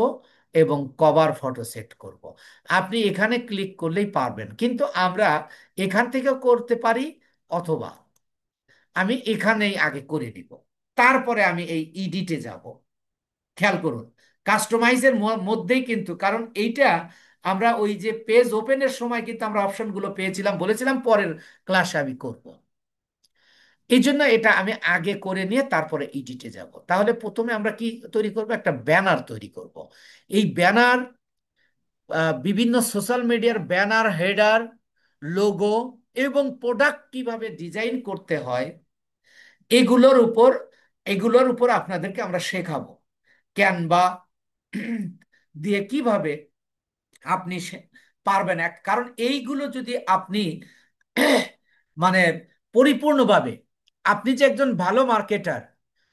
এবং কভার ফটো সেট করব। আপনি এখানে ক্লিক করলেই পারবেন, কিন্তু আমরা এখান থেকেও করতে পারি, অথবা আমি এখানেই আগে করে দিব, তারপরে আমি এই ইডিটে যাব। খেয়াল করুন, কাস্টমাইজের মধ্যেই কিন্তু, কারণ এইটা আমরা ওই যে পেজ ওপেনের সময় কিন্তু আমরা অপশনগুলো পেয়েছিলাম, বলেছিলাম পরের ক্লাসে আমি করব। এই জন্য এটা আমি আগে করে নিয়ে তারপরে এডিটে যাব। তাহলে প্রথমে আমরা কি তৈরি করব, একটা ব্যানার তৈরি করব। এই ব্যানার বিভিন্ন সোশ্যাল মিডিয়ার ব্যানার, হেডার, লোগো এবং প্রোডাক্ট কিভাবে ডিজাইন করতে হয়, এগুলোর উপর এগুলোর উপর আপনাদেরকে আমরা শেখাবো। ক্যানভা দিয়ে কিভাবে আপনি পারবেন, কারণ এইগুলো যদি আপনি মানে পরিপূর্ণভাবে, আপনি যে একজন ভালো মার্কেটার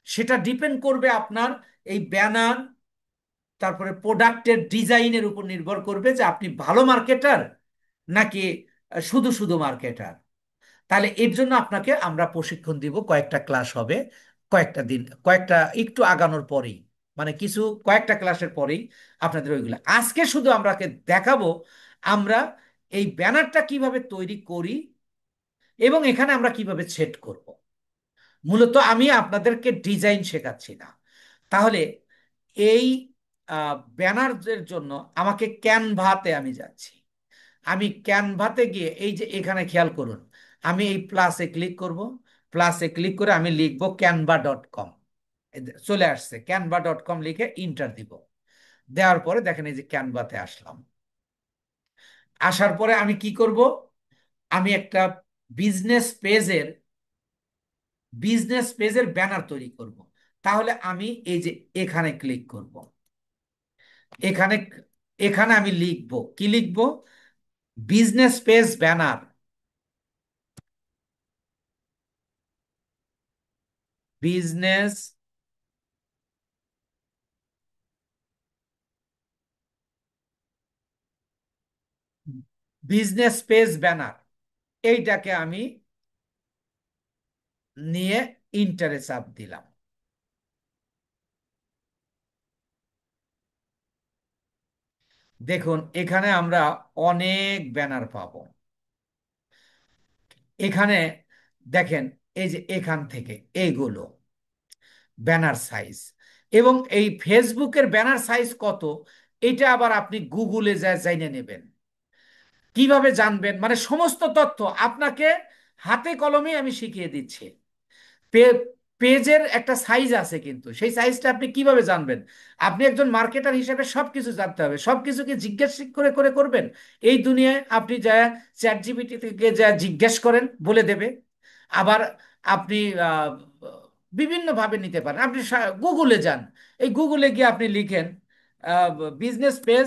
সেটা ডিপেন্ড করবে আপনার এই ব্যানার, তারপরে প্রোডাক্টের ডিজাইনের উপর নির্ভর করবে যে আপনি ভালো মার্কেটার নাকি শুধু শুধু মার্কেটার। তাহলে এর জন্য আপনাকে আমরা প্রশিক্ষণ দিব, কয়েকটা ক্লাস হবে, কয়েকটা দিন, কয়েকটা একটু আগানোর পরেই, মানে কিছু কয়েকটা ক্লাসের পরেই আপনাদের ওইগুলো। আজকে শুধু আমরাকে দেখাবো আমরা এই ব্যানারটা কিভাবে তৈরি করি এবং এখানে আমরা কিভাবে সেট করব। মূলত আমি আপনাদেরকে ডিজাইন শেখাচ্ছি না। তাহলে এই ব্যানারের জন্য আমাকে ক্যানভাতে আমি যাচ্ছি। আমি ক্যানভাতে গিয়ে এই যে এখানে খেয়াল করুন, আমি এই প্লাসে ক্লিক করব। প্লাসে ক্লিক করে আমি লিখবো canva.com। চলে আসছে, canva.com লিখে ইন্টার দিব। দেওয়ার পরে দেখেন এই যে ক্যানভাতে আসলাম। আসার পরে আমি কি করব, আমি একটা বিজনেস পেজের বিজনেস পেজের ব্যানার তৈরি করব। তাহলে আমি এই যে এখানে ক্লিক করব। এখানে এখানে আমি লিখব, কি লিখব, business page banner, business business page banner, এইটাকে আমি নিয়ে ইন্টারে চাপ দিলাম। দেখুন এখানে আমরা অনেক ব্যানার পাবো। এখানে দেখেন এই যে এখান থেকে এইগুলো ব্যানার সাইজ, এবং এই ফেসবুকের ব্যানার সাইজ কত, এটা আবার আপনি গুগলে যা জেনে নেবেন। কিভাবে জানবেন, মানে সমস্ত তথ্য আপনাকে হাতে কলমে আমি শিখিয়ে দিচ্ছি। পেজের একটা সাইজ আছে, কিন্তু সেই সাইজটা আপনি কিভাবে জানবেন? আপনি একজন মার্কেটার হিসেবে সবকিছু জানতে হবে, সবকিছুকে জিজ্ঞেস করে করে করবেন। এই দুনিয়ায় আপনি যা চ্যাট জিপিটি থেকে যা জিজ্ঞেস করেন বলে দেবে। আবার আপনি আহ, বিভিন্নভাবে নিতে পারেন। আপনি গুগলে যান, এই গুগলে গিয়ে আপনি লিখেন business page,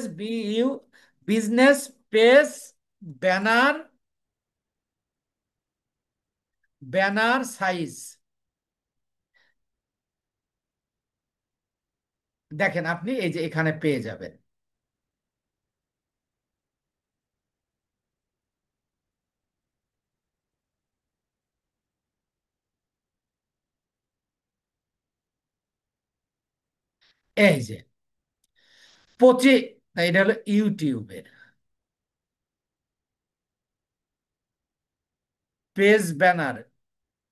business page banner, banner size, দেখেন আপনি এই যে এখানে পেয়ে যাবেন। এই যে 25, এটা হলো ইউটিউবের পেজ ব্যানার,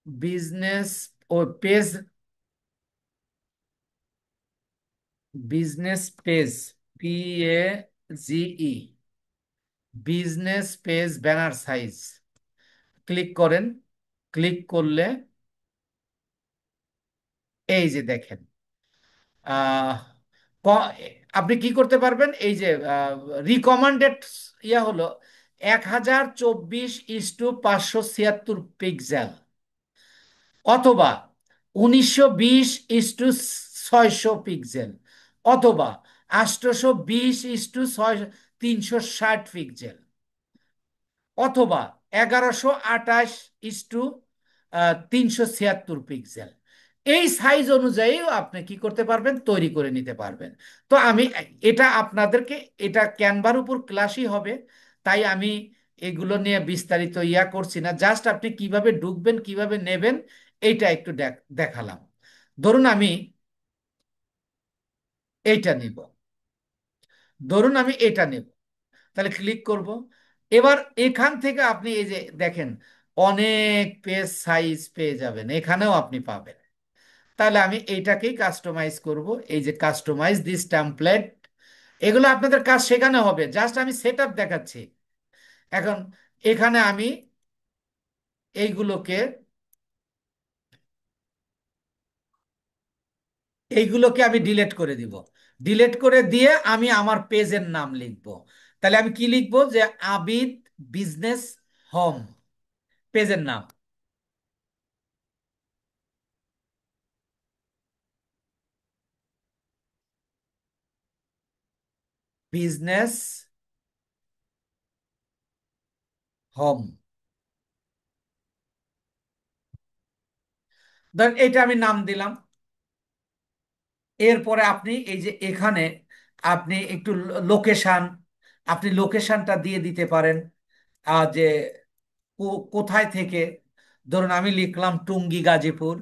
বিজনেস ও page, business page, PAGE, business page banner size click করেন। ক্লিক করলে এই যে দেখেন, আহ, ক- আপনি কি করতে পারবেন, এই যে রিকমান্ডেড হলো 1024:576 অথবা 1920:600 অথবা 820:360 অথবা 1128:376। এই সাইজ অনুযায়ীও আপনি কি করতে পারবেন, তৈরি করে নিতে পারবেন। তো আমি এটা আপনাদেরকে, এটা ক্যানভার উপর ক্লাসই হবে, তাই আমি এগুলো নিয়ে বিস্তারিত করছি না, জাস্ট আপনি কিভাবে ঢুকবেন কিভাবে নেবেন এইটা একটু দেখালাম। ধরুন আমি এইটা নিব, ধরুন আমি এটা নেব, তাহলে ক্লিক করব। এবার এখান থেকে আপনি এই যে দেখেন অনেক পেজ সাইজ পেয়ে যাবেন, এখানেও আপনি পাবেন। তাহলে আমি এইটাকেই কাস্টমাইজ করব, এই যে কাস্টমাইজ দিস টেমপ্লেট। এগুলো আপনাদের কাজ শেখানো হবে, জাস্ট আমি সেট আপ দেখাচ্ছি। এখন এখানে আমি এইগুলোকে এইগুলোকে আমি ডিলিট করে দিব। ডিলিট করে দিয়ে আমি আমার পেজের নাম লিখব। তাহলে আমি কি লিখব, যে আবিদ বিজনেস হোম, পেজের নাম বিজনেস হোম। ধরেন এটা আমি নাম দিলাম। এরপরে আপনি এই যে এখানে আপনি একটু লোকেশন, আপনি লোকেশনটা দিয়ে দিতে পারেন, যে কোথায় থেকে। ধরুন আমি লিখলাম টুঙ্গি গাজীপুর।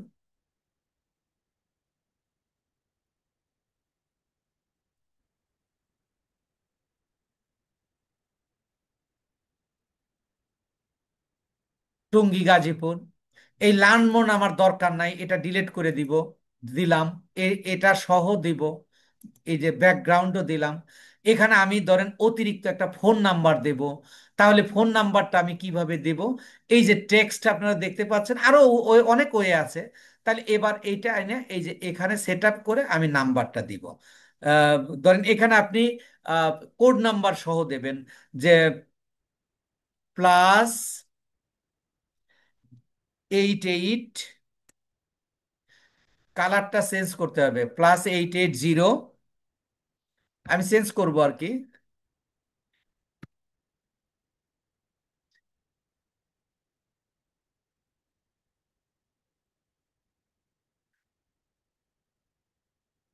টুঙ্গি গাজীপুর, এই লানমোন আমার দরকার নাই, এটা ডিলিট করে দিব। দিলাম, এটা সহ দিব, এই যে ব্যাকগ্রাউন্ডও দিলাম। এখানে আমি ধরেন অতিরিক্ত একটা ফোন নাম্বার দেব। তাহলে ফোন নাম্বারটা আমি কিভাবে দেব, এই যে টেক্সট আপনারা দেখতে পাচ্ছেন, আরো অনেক ওয়ে আছে। তাহলে এবার এইটা এনে এই যে এখানে সেট আপ করে আমি নাম্বারটা দিব। ধরেন এখানে আপনি কোড নাম্বার সহ দেবেন, যে +88, কালারটা চেঞ্জ করতে হবে, +880, আমি চেঞ্জ করব আর কি।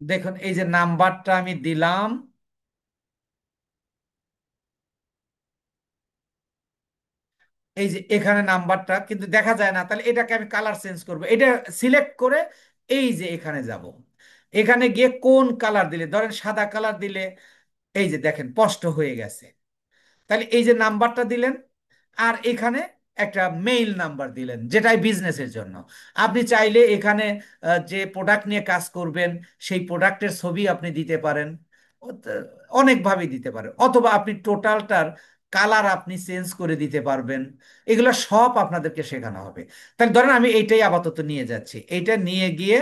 দেখুন এই যে নাম্বারটা আমি দিলাম, এই যে এখানে নাম্বারটা কিন্তু দেখা যায় না, তাহলে এটাকে আমি কালার চেঞ্জ করব। এটা সিলেক্ট করে এই যে এখানে যাব, এখানে গিয়ে কোন কালার দিলে, ধরেন সাদা কালার দিলে এই যে দেখেন স্পষ্ট হয়ে গেছে। তাহলে এই যে নাম্বারটা দিলেন, আর এখানে একটা মেইল নাম্বার দিলেন যেটাই বিজনেসের জন্য। আপনি চাইলে এখানে যে প্রোডাক্ট নিয়ে কাজ করবেন সেই প্রোডাক্টের ছবি আপনি দিতে পারেন, অনেকভাবে দিতে পারেন, অথবা আপনি টোটালটার কালার আপনি চেঞ্জ করে দিতে পারবেন। এগুলো সব আপনাদেরকে শেখানো হবে। তাহলে ধরেন আমি এইটাই আপাতত নিয়ে যাচ্ছি, এইটা নিয়ে গিয়ে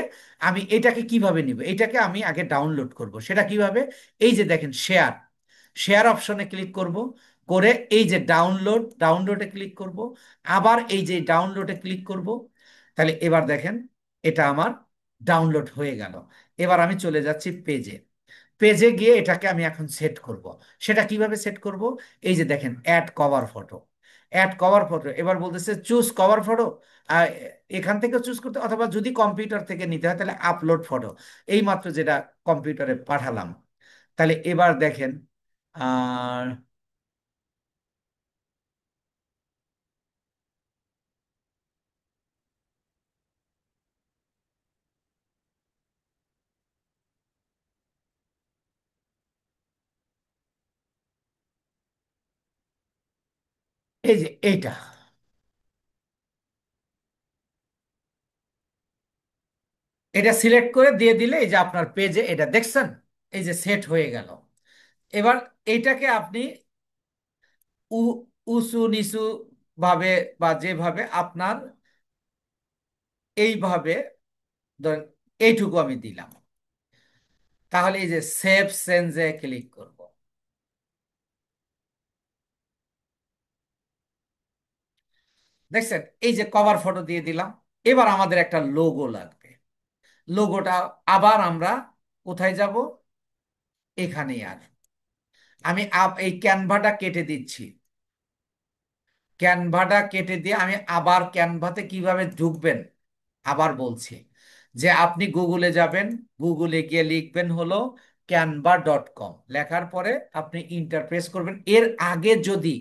আমি এটাকে কিভাবে নিব, এটাকে আমি আগে ডাউনলোড করব। সেটা কিভাবে, এই যে দেখেন শেয়ার, শেয়ার অপশনে ক্লিক করব, করে এই যে ডাউনলোডে ক্লিক করব, আবার এই যে ডাউনলোডে ক্লিক করব। তাহলে এবার দেখেন এটা আমার ডাউনলোড হয়ে গেল। এবার আমি চলে যাচ্ছি পেজে। পেজে গিয়ে এটাকে আমি এখন সেট করব। সেটা কিভাবে সেট করব, এই যে দেখেন add cover photo, add cover photo, এবার বলতেছে চুজ কভার ফটো। এখান থেকে চুজ করতে, অথবা যদি কম্পিউটার থেকে নিতে হয় তাহলে আপলোড ফটো, এই মাত্র যেটা কম্পিউটারে পাঠালাম। তাহলে এবার দেখেন, আর এই যে এইটা, এটা সিলেক্ট করে দিয়ে দিলে এই যে আপনার পেজে এটা দেখছেন, এই যে সেট হয়ে গেল। এবার এইটাকে আপনি উঁচু নিচু ভাবে বা যেভাবে আপনার এইভাবে ধরেন, এইটুকু আমি দিলাম। তাহলে এই যে সেভ চেঞ্জে ক্লিক করব, দেখছেন এই যে কভার ফটো দিয়ে দিলাম। এবার আমাদের একটা লোগো লাগবে। লোগোটা আবার আমরা কোথায় যাব, এখানেই। আর আমি এই ক্যানভাটা কেটে দিচ্ছি। ক্যানভাটা কেটে দিয়ে আমি আবার ক্যানভাতে কিভাবে ঢুকবেন আবার বলছি, যে আপনি গুগলে যাবেন, গুগলে গিয়ে লিখবেন হলো canva.com, লেখার পরে আপনি ইন্টারপ্রেস করবেন। এর আগে যদি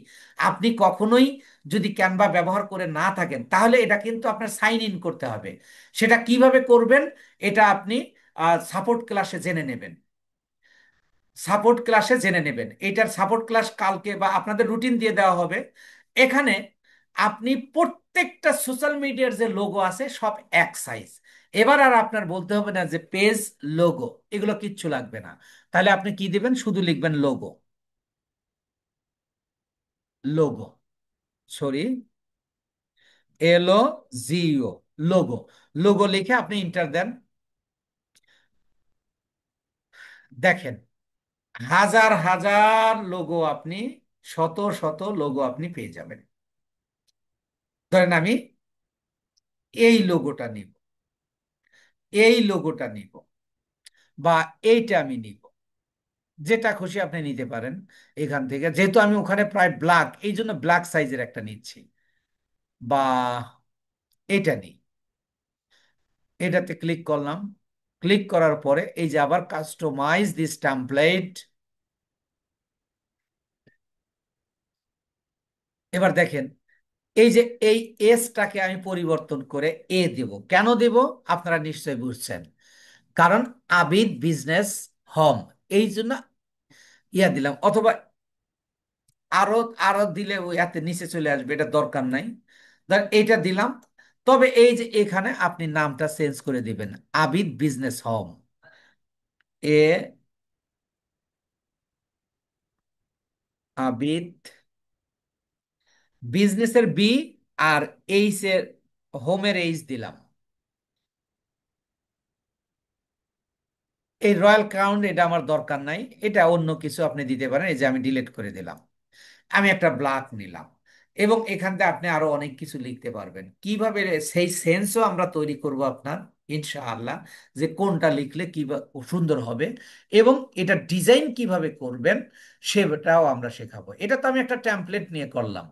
আপনি কখনোই যদি ক্যানভা ব্যবহার করে না থাকেন, তাহলে এটা কিন্তু আপনার সাইন ইন করতে হবে। সেটা কিভাবে করবেন এটা আপনি সাপোর্ট ক্লাসে জেনে নেবেন। সাপোর্ট ক্লাসে জেনে নেবেন, এটার সাপোর্ট ক্লাস কালকে বা আপনাদের রুটিন দিয়ে দেওয়া হবে। এখানে আপনি প্রত্যেকটা সোশ্যাল মিডিয়ার যে লোগো আছে সব এক সাইজ। এবার আর আপনার বলতে হবে না যে পেজ লোগো, এগুলো কিচ্ছু লাগবে না। তাহলে আপনি কি দিবেন, শুধু লিখবেন logo. Logo, sorry, LOGO, logo. Logo লিখে আপনি ইন্টার দেন। দেখেন হাজার হাজার লোগো আপনি, শত শত লোগো আপনি পেয়ে যাবেন। ধরেন আমি এই লোগোটা নিব, এই লোগোটা নিব, বা এইটা আমি নিব, যেটা খুশি আপনি নিতে পারেন এখান থেকে। যেহেতু আমি ওখানে প্রায় ব্ল্যাক, এই জন্য ব্ল্যাক সাইজের একটা নিচ্ছি, বা এটা নিই। এটাতে ক্লিক করলাম। ক্লিক করার পরে এই যে আবার কাস্টমাইজ দিস টেমপ্লেট। এবার দেখেন এই যে এই এসটাকে আমি পরিবর্তন করে দেব। কেন দেব আপনারা নিশ্চয়ই বুঝছেন, কারণ আবিদ বিজনেস হোম, এই জন্য দিলাম। অথবা আরো আরো দিলে ওই এতে নিচে চলে আসবে, এটা দরকার নাই। ধর এইটা দিলাম। তবে এই যে এখানে আপনি নামটা চেঞ্জ করে দিবেন, আবিদ বিজনেস হোম। এ আবিদ, বিজনেসের বি, আর এইচ এর, হোমের এইচ দিলাম। এই রয়্যাল ক্রাউন এটা আমার দরকার নাই, এটা অন্য কিছু আপনি দিতে পারেন। এই যে আমি ডিলিট করে দিলাম। আমি একটা ব্লক নিলাম, এবং এখান থেকে আপনি আরো অনেক কিছু লিখতে পারবেন। কিভাবে সেই সেন্সও আমরা তৈরি করব আপনার, ইনশাআল্লাহ, যে কোনটা লিখলে কি সুন্দর হবে, এবং এটা ডিজাইন কিভাবে করবেন সেটাও আমরা শেখাবো। এটা তো আমি একটা টেমপ্লেট নিয়ে করলাম,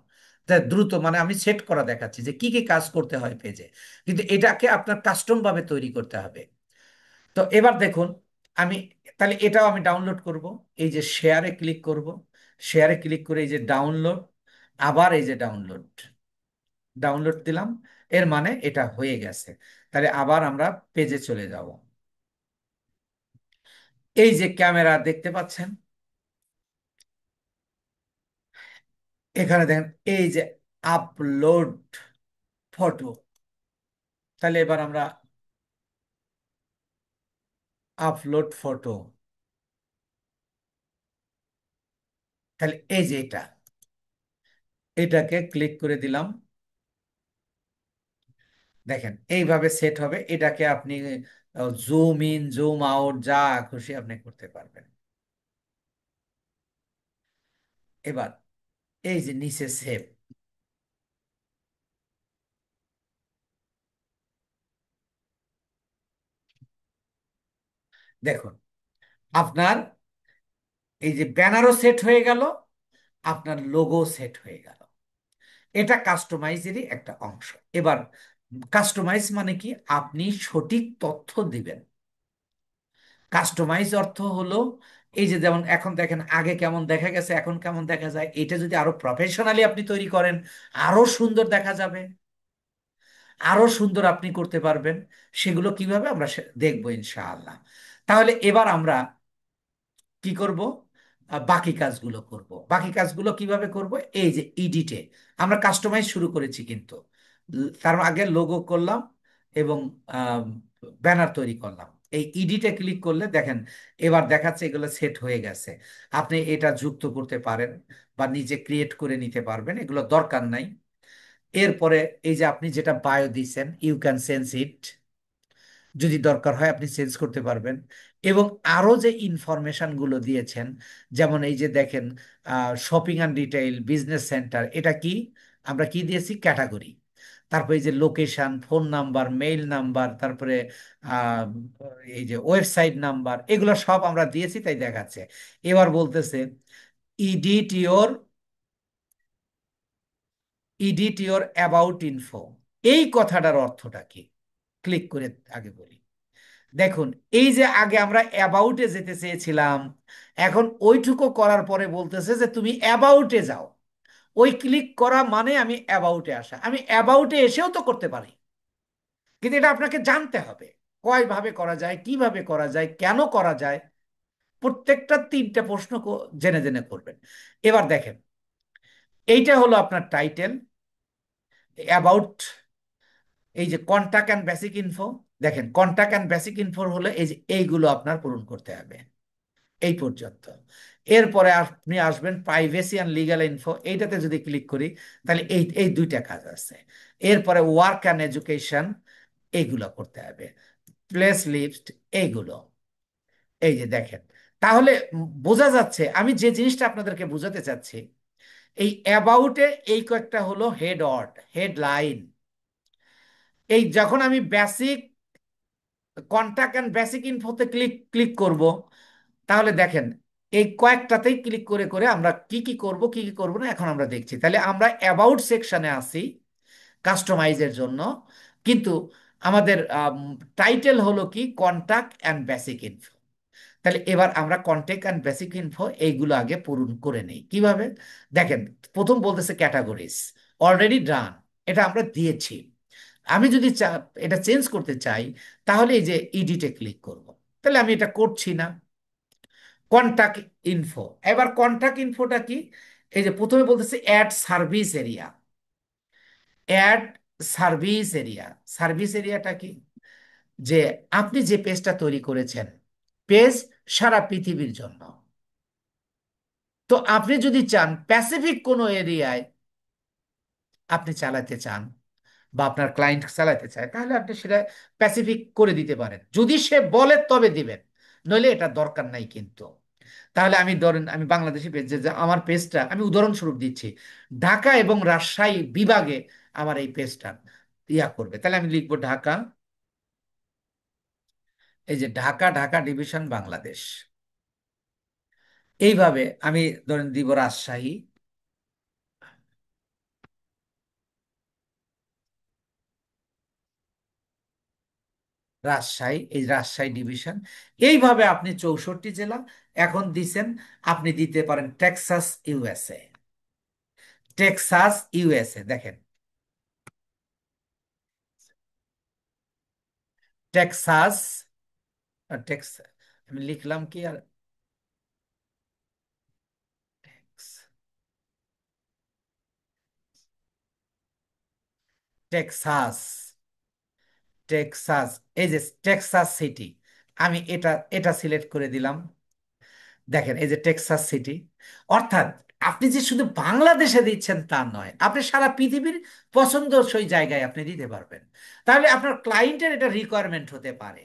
তা দ্রুত মানে আমি সেট করা দেখাচ্ছি যে কি কি কাজ করতে হয় পেজে, কিন্তু এটাকে আপনার কাস্টম ভাবে তৈরি করতে হবে। তো এবার দেখুন, আমি তাহলে এটাও আমি ডাউনলোড করব। এই যে শেয়ারে ক্লিক করব, শেয়ারে ক্লিক করে এই যে ডাউনলোড, আবার এই যে ডাউনলোড, ডাউনলোড দিলাম। এর মানে এটা হয়ে গেছে। তাহলে আবার আমরা পেজে চলে যাব। এই যে ক্যামেরা দেখতে পাচ্ছেন, এখানে দেখেন এই যে আপলোড ফটো। তাহলে এবার আমরা আপলোড ফটো, তাহলে এই যে এটাকে ক্লিক করে দিলাম। দেখেন এইভাবে সেট হবে। এটাকে আপনি জুম ইন জুম আউট যা খুশি আপনি করতে পারবেন। এবার এই যে নিচে সেভ, দেখুন আপনার এই যে ব্যানারও সেট হয়ে গেল, আপনার লোগো সেট হয়ে গেল। এটা কাস্টমাইজেরই একটা অংশ। এবার কাস্টমাইজ মানে কি, আপনি সঠিক তথ্য দিবেন। কাস্টমাইজ অর্থ হলো এই যে যেমন এখন দেখেন আগে কেমন দেখা গেছে, এখন কেমন দেখা যায়, এটা যদি আরো প্রফেশনালি আপনি তৈরি করেন আরো সুন্দর দেখা যাবে, আরো সুন্দর আপনি করতে পারবেন। সেগুলো কিভাবে আমরা দেখবো ইনশাআল্লাহ। তাহলে এবার আমরা কি করব, বাকি কাজগুলো করব। বাকি কাজগুলো কিভাবে করব? এই যে ইডিটে আমরা কাস্টমাইজ শুরু করেছি, কিন্তু তার আগে লোগো করলাম এবং ব্যানার তৈরি করলাম। এই ইডিটে ক্লিক করলে দেখেন এবার দেখাচ্ছে এগুলো সেট হয়ে গেছে। আপনি এটা যুক্ত করতে পারেন বা নিজে ক্রিয়েট করে নিতে পারবেন, এগুলো দরকার নাই। এরপরে এই যে আপনি যেটা বায়ো দিয়েছেন, ইউ ক্যান চেঞ্জ ইট, যদি দরকার হয় আপনি চেঞ্জ করতে পারবেন। এবং আরো যে ইনফরমেশন গুলো দিয়েছেন, যেমন এই যে দেখেন shopping and retail, business centre, এটা কি আমরা কি দিয়েছি? ক্যাটাগরি। তারপরে এই যে location, phone number, mail number, তারপরে আহ, এই যে ওয়েবসাইট নাম্বার, এগুলো সব আমরা দিয়েছি, তাই দেখাচ্ছে। এবার বলতেছে edit your edit your about info. এই কথাটার অর্থটা কি? ক্লিক করে আগে বলি। দেখুন, এই যে আগে আমরা অ্যাবাউটে যেতে চেয়েছিলাম, এখন ওইটুকু করার পরে বলতেছে যে তুমি অ্যাবাউটে যাও। ওই ক্লিক করা মানে আমি অ্যাবাউটে আসা। আমি অ্যাবাউটে এসেও তো করতে পারি, কিন্তু এটা আপনাকে জানতে হবে কয়ভাবে করা যায়, কিভাবে করা যায়, কেন করা যায়। প্রত্যেকটা তিনটা প্রশ্ন জেনে জেনে করবেন। এবার দেখেন, এইটা হলো আপনার টাইটেল, অ্যাবাউট, এই যে কন্টাক্ট অ্যান্ড বেসিক ইনফো। দেখেন কন্টাক্ট অ্যান্ড বেসিক ইনফো হলো এই যে এইগুলো আপনার পূরণ করতে হবে, এই পর্যন্ত। এরপরে আপনি আসবেন প্রাইভেসি অ্যান্ড লিগ্যাল ইনফো, এইটাতে যদি ক্লিক করি তাহলে এই এই দুইটা কাজ আছে। এরপরে ওয়ার্ক অ্যান্ড এডুকেশন, এইগুলো করতে হবে। প্লেস লিস্ট, এইগুলো। এই যে দেখেন, তাহলে বোঝা যাচ্ছে আমি যে জিনিসটা আপনাদেরকে বোঝাতে চাচ্ছি, এই অ্যাবাউটে এই কয়েকটা হলো হেড ওয়ার্ড, হেডলাইন। এই যখন আমি বেসিক কন্টাক্ট অ্যান্ড বেসিক ইনফোতে ক্লিক ক্লিক করব, তাহলে দেখেন এই কয়েকটাতেই ক্লিক করে করে আমরা কি কি করব কি কি করব না এখন আমরা দেখছি। তাহলে আমরা অ্যাবাউট সেকশনে আসি কাস্টমাইজের জন্য, কিন্তু আমাদের টাইটেল হলো কি? Contact and basic info. তাহলে এবার আমরা কন্টাক্ট অ্যান্ড বেসিক ইনফো এইগুলো আগে পূরণ করে নেই। কিভাবে? দেখেন, প্রথম বলতেছে ক্যাটাগরিজ, অলরেডি ডান, এটা আমরা দিয়েছি। আমি যদি এটা চেঞ্জ করতে চাই, তাহলে এই যে ইডিটে ক্লিক করব। তাহলে আমি এটা করছি না। কন্টাক্ট ইনফো, এবার কন্টাক্ট ইনফোটা কি? এই যে প্রথমে বলতেছে add service area. Add service area, service এরিয়াটা কি? যে আপনি যে পেজটা তৈরি করেছেন, পেজ সারা পৃথিবীর জন্য। তো আপনি যদি চান প্যাসিফিক কোনো এরিয়ায় আপনি চালাতে চান বা আপনার ক্লায়েন্ট চালাতে চায়, তাহলে আপনি সেটা প্যাসিফিক করে দিতে পারেন, যদি সে বলে তবে দিবেন, নইলে এটা দরকার নাই কিন্তু। তাহলে আমি ধরেন আমি বাংলাদেশি পেজ, যে আমার পেজটা আমি উদাহরণস্বরূপ দিচ্ছি, ঢাকা এবং রাজশাহী বিভাগে আমার এই পেজটা ইয়া করবে, তাহলে আমি লিখবো ঢাকা। এই যে ঢাকা, ঢাকা ডিভিশন বাংলাদেশ। এইভাবে আমি ধরেন দিব রাজশাহী, রাজশাহী, এই রাজশাহী ডিভিশন। এইভাবে আপনি 64 জেলা এখন দিছেন। আপনি দিতে পারেন টেক্সাস ইউএসএ, টেক্সাস ইউএসএ। দেখেন টেক্সাস, টেক্স আমি লিখলাম কি আর, টেক্সাস, টেক্সাস, এই যে টেক্সাস সিটি, আমি এটা এটা সিলেক্ট করে দিলাম। দেখেন এই যে টেক্সাস সিটি। অর্থাৎ আপনি যে শুধু বাংলাদেশে দিচ্ছেন তা নয়, আপনি সারা পৃথিবীর পছন্দসই জায়গায় আপনি দিতে পারবেন। তাহলে আপনার ক্লায়েন্টের এটা রিকোয়ারমেন্ট হতে পারে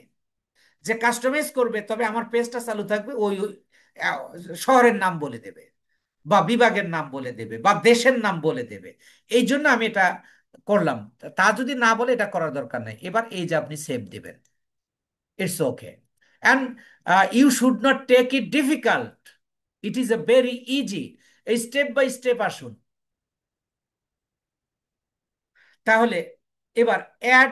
যে কাস্টমাইজ করবে, তবে আমার পেজটা চালু থাকবে ওই ওই, আহ, শহরের নাম বলে দেবে বা বিভাগের নাম বলে দেবে বা দেশের নাম বলে দেবে। এই জন্য আমি এটা করলাম। তা যদি না বলে এটা করার দরকার নাই। এবার এই যে আপনি সেভ দিবেন, it's okay. And you should not take it difficult, it is a very easy. এই স্টেপ বাই স্টেপ আসুন। তাহলে এবার অ্যাড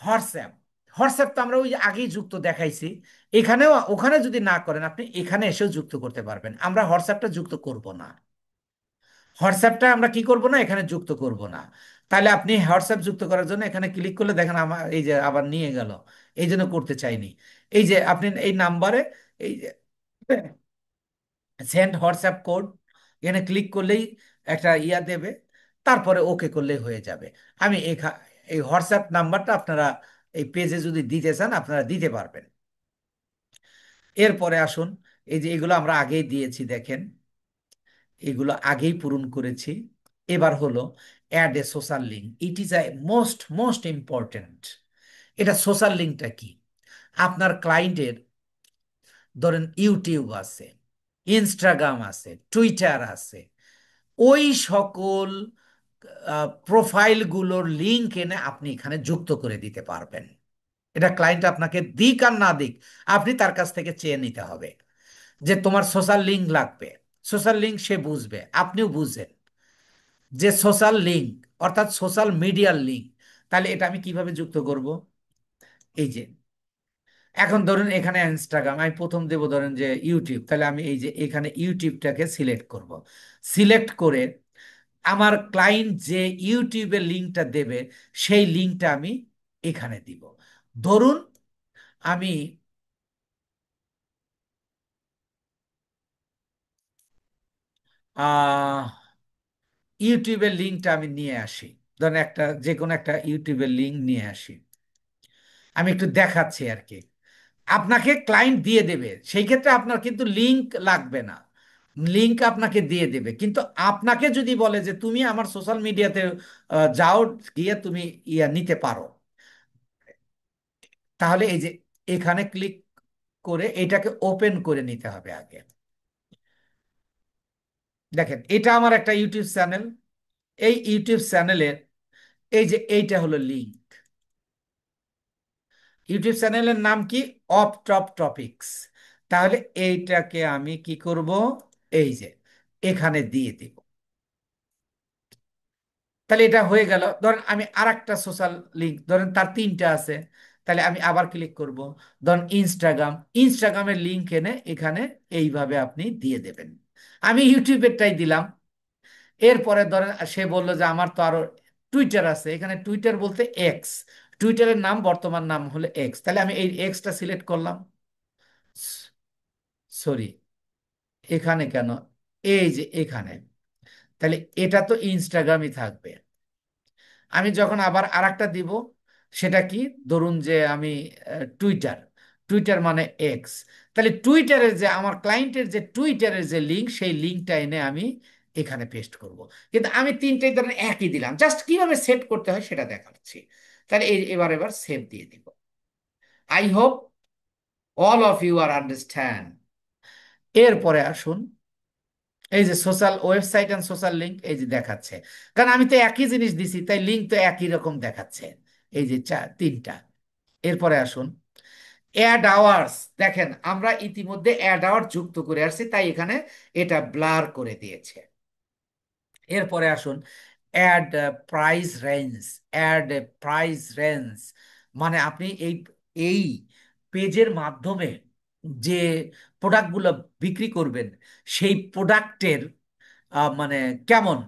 হোয়াটসঅ্যাপ। হোয়াটসঅ্যাপ তো আমরা ওই যে আগেই যুক্ত দেখাইছি। এখানেও ওখানে যদি না করেন আপনি এখানে এসেও যুক্ত করতে পারবেন। আমরা হোয়াটসঅ্যাপটা যুক্ত করব না, হোয়াটসঅ্যাপটা আমরা কি করব না, এখানে যুক্ত করব না। তাহলে আপনি হোয়াটসঅ্যাপ যুক্ত করার জন্য এখানে ক্লিক করলে দেখেন আমার এই যে আবার নিয়ে গেল। এই জন্য করতে চাইনি। এই যে আপনি এই নাম্বারে, এই যে সেন্ড হোয়াটসঅ্যাপ কোড, এখানে ক্লিক করলেই একটা ইয়া দেবে, তারপরে ওকে করলেই হয়ে যাবে। আমি এই হোয়াটসঅ্যাপ নাম্বারটা আপনারা এই পেজে যদি দিতে চান আপনারা দিতে পারবেন। এরপরে আসুন, এই যে এগুলো আমরা আগেই দিয়েছি দেখেন, এগুলো আগেই পূরণ করেছি। এবার হলো add a social link, it is a most most important. এটা সোশ্যাল লিঙ্কটা কি? আপনার ক্লায়েন্টের ধরেন ইউটিউব আছে, ইনস্টাগ্রাম আছে, টুইটার আছে, ওই সকল প্রোফাইলগুলোর লিঙ্ক এনে আপনি এখানে যুক্ত করে দিতে পারবেন। এটা ক্লায়েন্ট আপনাকে দিক আর না দিক, আপনি তার কাছ থেকে চেয়ে নিতে হবে যে তোমার সোশ্যাল লিঙ্ক লাগবে। সোশ্যাল লিঙ্ক সে বুঝবে, আপনিও বুঝেন যে সোশ্যাল লিঙ্ক অর্থাৎ সোশ্যাল মিডিয়ার লিঙ্ক। তাহলে এটা আমি কিভাবে যুক্ত করব? এই যে এখন ধরুন এখানে ইনস্টাগ্রাম, আমি প্রথম দেব ধরেন যে ইউটিউব, তাহলে আমি এই যে এখানে ইউটিউবটাকে সিলেক্ট করব। সিলেক্ট করে আমার ক্লায়েন্ট যে ইউটিউবের লিঙ্কটা দেবে সেই লিঙ্কটা আমি এখানে দিব। ধরুন আমি আহ ইউটিউবের লিঙ্কটা আমি নিয়ে আসি, ধরেন একটা যে কোনো একটা ইউটিউবের লিঙ্ক নিয়ে আসি, আমি একটু দেখাচ্ছি আর কি। আপনাকে ক্লায়েন্ট দিয়ে দেবে, সেই ক্ষেত্রে আপনার কিন্তু লিংক লাগবে না, লিংক আপনাকে দিয়ে দেবে। কিন্তু আপনাকে যদি বলে যে তুমি আমার সোশ্যাল মিডিয়াতে যাও, গিয়ে তুমি ইয়া নিতে পারো, তাহলে এই যে এখানে ক্লিক করে এটাকে ওপেন করে নিতে হবে আগে। দেখেন এটা আমার একটা ইউটিউব চ্যানেল, এই ইউটিউব চ্যানেলের এই যে এইটা হলো লিঙ্ক। ইউটিউব চ্যানেলের নাম কি? Of top topics. তাহলে এইটাকে আমি কি করব? এই যে এখানে দিয়ে দিব। তাহলে এটা হয়ে গেল। ধরেন আমি আরেকটা সোশ্যাল লিঙ্ক, ধরেন তার তিনটা আছে, তাহলে আমি আবার ক্লিক করব। ধরেন ইনস্টাগ্রাম, ইনস্টাগ্রামের লিঙ্ক এনে এখানে এইভাবে আপনি দিয়ে দেবেন। আমি ইউটিউবেরটাই দিলাম। এরপরে ধরেন সে বললো যে আমার তো আরো টুইটার আছে, এখানে টুইটার বলতে এক্স, টুইটারের নাম বর্তমান নাম হলো এক্স, তাহলে আমি এই এক্সটা সিলেক্ট করলাম। সরি, এখানে কেন? এই যে এখানে, তাহলে এটা তো ইনস্টাগ্রামই থাকবে। আমি যখন আবার আরেকটা দিব, সেটা কি? ধরুন যে আমি টুইটার, টুইটার মানে এক্স, তাহলে টুইটারের যে আমার ক্লায়েন্টের যে টুইটারের যে লিঙ্ক সেই লিঙ্কটা এনে আমি এখানে পেস্ট করব। কিন্তু আমি তিনটেই ধরেন একই দিলাম, জাস্ট কিভাবে সেট করতে হয় সেটা দেখাচ্ছি। তাহলে এবার সেভ দিয়ে দিব। I hope all of you are understand. এরপরে আসুন, এই যে social website and social link, এই যে দেখাচ্ছে, কারণ আমি তো একই জিনিস দিছি তাই লিঙ্ক তো একই রকম দেখাচ্ছে। এই যে তিনটা। এরপরে আসুন অ্যাড আওয়ার্স, দেখেন আমরা ইতিমধ্যে অ্যাড আওয়ার যুক্ত করে আসছি তাই এখানে এটা ব্লার করে দিয়েছে। এরপরে আসুন add price range, add price range মানে আপনি এই এই পেজের মাধ্যমে যে প্রোডাক্টগুলো বিক্রি করবেন সেই প্রোডাক্টের মানে কেমন,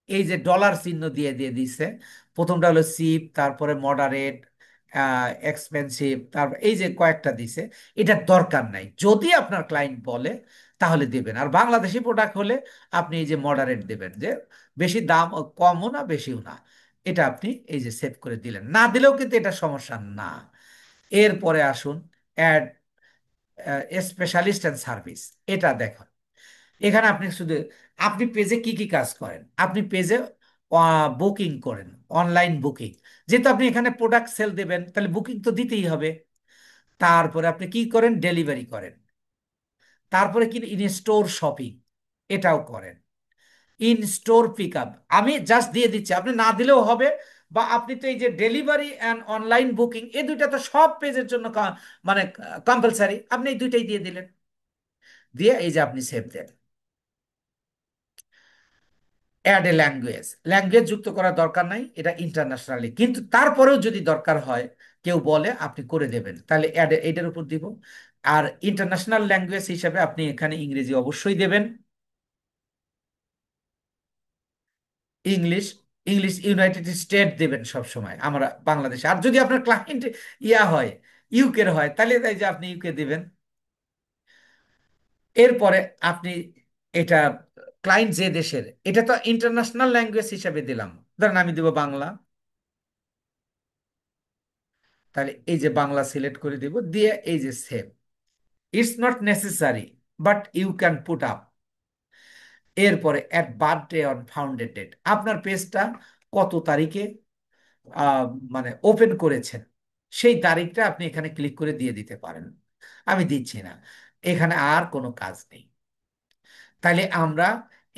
এই যে ডলার চিহ্ন দিয়ে দিয়ে দিছে। প্রথমটা হলো চিপ, তারপরে মডারেট, এক্সপেন্সিভ, তারপর এই যে কয়েকটা দিছে। এটা দরকার নাই, যদি আপনার ক্লায়েন্ট বলে তাহলে দেবেন। আর বাংলাদেশি প্রোডাক্ট হলে আপনি এই যে মডারেট দেবেন, যে বেশি দাম কমও না বেশিও না। এটা আপনি এই যে সেভ করে দিলেন, না দিলেও কিন্তু এটা সমস্যা না। এরপরে আসুন অ্যাড স্পেশালিস্ট অ্যান্ড সার্ভিস, এটা দেখুন। এখানে আপনি শুধু আপনি পেজে কি কি কাজ করেন, আপনি পেজে বুকিং করেন, অনলাইন বুকিং। যেহেতু আপনি এখানে প্রোডাক্ট সেল দেবেন তাহলে বুকিং তো দিতেই হবে। তারপরে আপনি কি করেন? ডেলিভারি করেন। তারপরে কি? ইন স্টোর শপিং, এটাও করেন। ইন স্টোর পিক আপ আমি জাস্ট দিয়ে দিচ্ছি, আপনি না দিলেও হবে। বা আপনি তো এই যে ডেলিভারি অ্যান্ড অনলাইন বুকিং এই দুইটা তো সব পেজের জন্য মানে কম্পালসারি, আপনি এই দুইটাই দিয়ে দিলেন। দিয়ে এই যে আপনি সেভ দেন। অ্যাড এ ল্যাঙ্গুয়েজ, ল্যাঙ্গুয়েজ যুক্ত করার দরকার নাই, এটা ইন্টারন্যাশনালি, কিন্তু তারপরেও যদি দরকার হয় কেউ বলে আপনি করে দেবেন, তাহলে অ্যাড এইটার উপর দিব। আর ইন্টারন্যাশনাল ল্যাঙ্গুয়েজ হিসাবে আপনি এখানে ইংরেজি অবশ্যই দেবেন। ইংলিশ, ইংলিশ ইউনাইটেড স্টেট দেবেন সব সময় আমরা বাংলাদেশে। আর যদি আপনার ক্লায়েন্ট ইয়া হয় ইউকের হয় তাহলে তাই যে আপনি ইউকে দিবেন। এরপরে আপনি এটা ক্লায়েন্ট যে দেশের, এটা তো ইন্টারন্যাশনাল ল্যাঙ্গুয়েজ হিসেবে দিলাম, ধরেন আমি দিব বাংলা। তাহলে এই যে বাংলা সিলেক্ট করে দিব, দিয়ে এই যে save. It's not necessary, but you can put up. এরপরে at birthday on founded date, আপনার পেজটা কত তারিখে আহ, মানে ওপেন করেছেন সেই তারিখটা আপনি এখানে ক্লিক করে দিয়ে দিতে পারেন। আমি দিচ্ছি না, এখানে আর কোনো কাজ নেই। তাহলে আমরা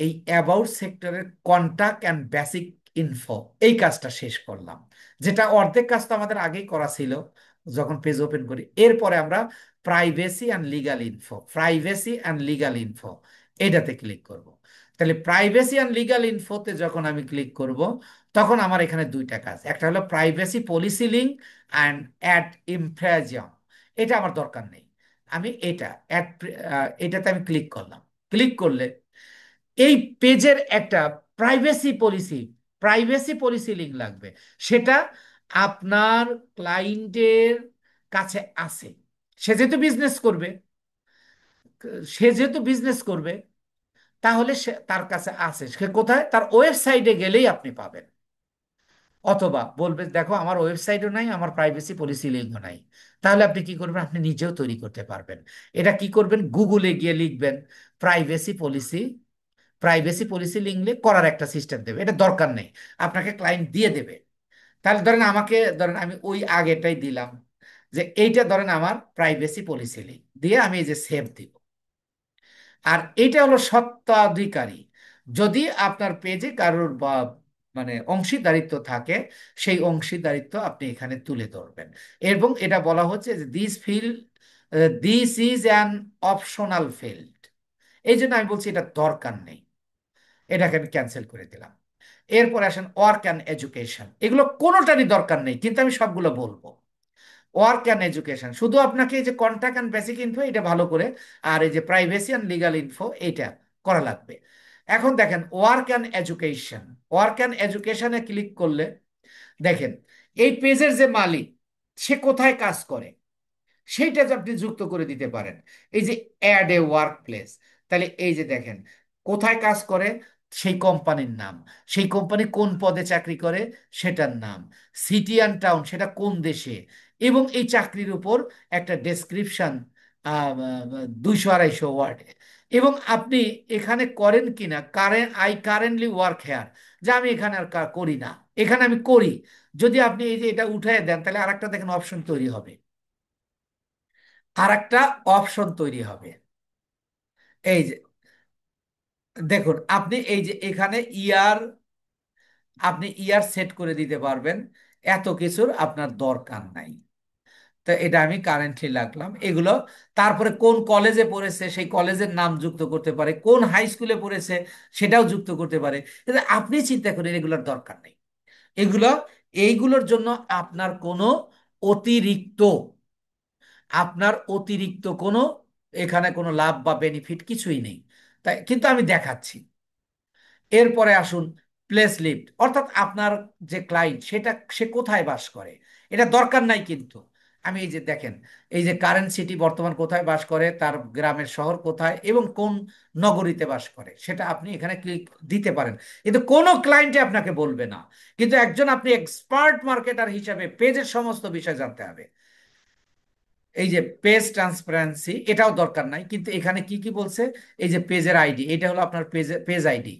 এই অ্যাবাউট সেক্টরের কন্টাক্ট অ্যান্ড বেসিক ইনফো এই কাজটা শেষ করলাম, যেটা অর্ধেক কাজ তো আমাদের আগেই করা ছিল যখন পেজ ওপেন করি। এরপরে আমরা privacy and legal info, privacy and legal info এটাতে ক্লিক করব। তাহলে প্রাইভেসি অ্যান্ড লিগাল ইনফোতে যখন আমি ক্লিক করব, তখন আমার এখানে দুইটা কাজ, একটা হলো privacy policy link and ad impressum. এটা আমার দরকার নেই। আমি এটাতে আমি ক্লিক করলাম। ক্লিক করলে এই পেজের একটা privacy policy, privacy policy link লাগবে। সেটা আপনার ক্লায়েন্টের কাছে আছে। সে যেহেতু বিজনেস করবে, সে যেহেতু বিজনেস করবে, তাহলে সে তার কাছে আছে। সে কোথায়? তার ওয়েবসাইটে গেলেই আপনি পাবেন। অথবা বলবে দেখো আমার ওয়েবসাইটও নাই, আমার প্রাইভেসি পলিসি লিঙ্কও নাই। তাহলে আপনি কি করবেন? আপনি নিজেও তৈরি করতে পারবেন। এটা কি করবেন? গুগলে গিয়ে লিখবেন প্রাইভেসি পলিসি, প্রাইভেসি পলিসি লিখলে করার একটা সিস্টেম দেবে। এটা দরকার নেই, আপনাকে ক্লায়েন্ট দিয়ে দেবে। তাহলে ধরেন আমাকে, ধরেন আমি ওই আগেটাই দিলাম, যে এইটা ধরেন আমার প্রাইভেসি পলিসি লিঙ্ক দিয়ে আমি এই যে সেভ দিব। আর এটা হলো স্বত্বাধিকারী। যদি আপনার পেজে কারোর বা মানে অংশীদারিত্ব থাকে, সেই অংশীদারিত্ব আপনি এখানে তুলে ধরবেন। এবং এটা বলা হচ্ছে যে this is an optional field. এই জন্য আমি বলছি এটা দরকার নেই, এটাকে আমি ক্যান্সেল করে দিলাম। এরপরে আসেন ওয়ার্ক অ্যান্ড এডুকেশন, এগুলো কোনোটারই দরকার নেই, কিন্তু আমি সবগুলো বলবো। ওয়ার্ক অ্যান্ড এডুকেশন শুধু আপনাকে এই যে কন্ট্যাক্ট অ্যান্ড বেসিক ইনফো এটা ভালো করে, আর এই যে প্রাইভেসি অ্যান্ড লিগাল ইনফো এইটা করা লাগবে। এখন দেখেন work and education, work and এডুকেশনে ক্লিক করলে দেখেন এই পেজের যে মালিক, সে কোথায় কাজ করে সেইটা যে আপনি যুক্ত করে দিতে পারেন। এই যে অ্যাড এ ওয়ার্ক প্লেস, তাহলে এই যে দেখেন কোথায় কাজ করে, সেই কোম্পানির নাম, সেই কোম্পানি কোন পদে চাকরি করে সেটার নাম, সিটি অ্যান্ড টাউন সেটা কোন দেশে, এবং এই চাকরির উপর একটা ডেসক্রিপশন 200-250 ওয়ার্ড। এবং আপনি এখানে করেন কিনা, আই কারেন্টলি ওয়ার্ক হেয়ার, যে আমি এখানে আর করি না, এখানে আমি করি। যদি আপনি এই যে এটা উঠাই দেন, তাহলে আরেকটা দেখেন অপশন তৈরি হবে, আর একটা অপশন তৈরি হবে। এই যে দেখুন, আপনি এই যে এখানে ইয়ার, আপনি ইয়ার সেট করে দিতে পারবেন। এত কিছুর আপনার দরকার নাই। তো এটা আমি কারেন্টলি লাগলাম এগুলো। তারপরে কোন কলেজে পড়েছে সেই কলেজের নাম যুক্ত করতে পারে, কোন হাই স্কুলে পড়েছে সেটাও যুক্ত করতে পারে। কিন্তু আপনি চিন্তা করেন এগুলোর দরকার নেই। এগুলো, এইগুলোর জন্য আপনার কোনো অতিরিক্ত, আপনার অতিরিক্ত কোনো এখানে কোনো লাভ বা বেনিফিট কিছুই নেই। তাই কিন্তু আমি দেখাচ্ছি। এরপরে আসুন প্লেস লিফট, অর্থাৎ আপনার যে ক্লায়েন্ট সেটা সে কোথায় বাস করে, এটা দরকার নাই কিন্তু। আমি এই যে দেখেন, এই যে কারেন্ট সিটি বর্তমান কোথায় বাস করে, তার গ্রামের শহর কোথায় এবং কোন নগরীতে বাস করে সেটা আপনি এখানে ক্লিক দিতে পারেন। কিন্তু কোনো ক্লায়েন্টে আপনাকে বলবে না। কিন্তু একজন আপনি এক্সপার্ট মার্কেটার হিসাবে পেজের সমস্ত বিষয় জানতে হবে। এই যে পেজ ট্রান্সপারেন্সি এটাও দরকার নাই, কিন্তু এখানে কি কি বলছে, এই যে পেজের আইডি, এটা হলো আপনার পেজ আইডি,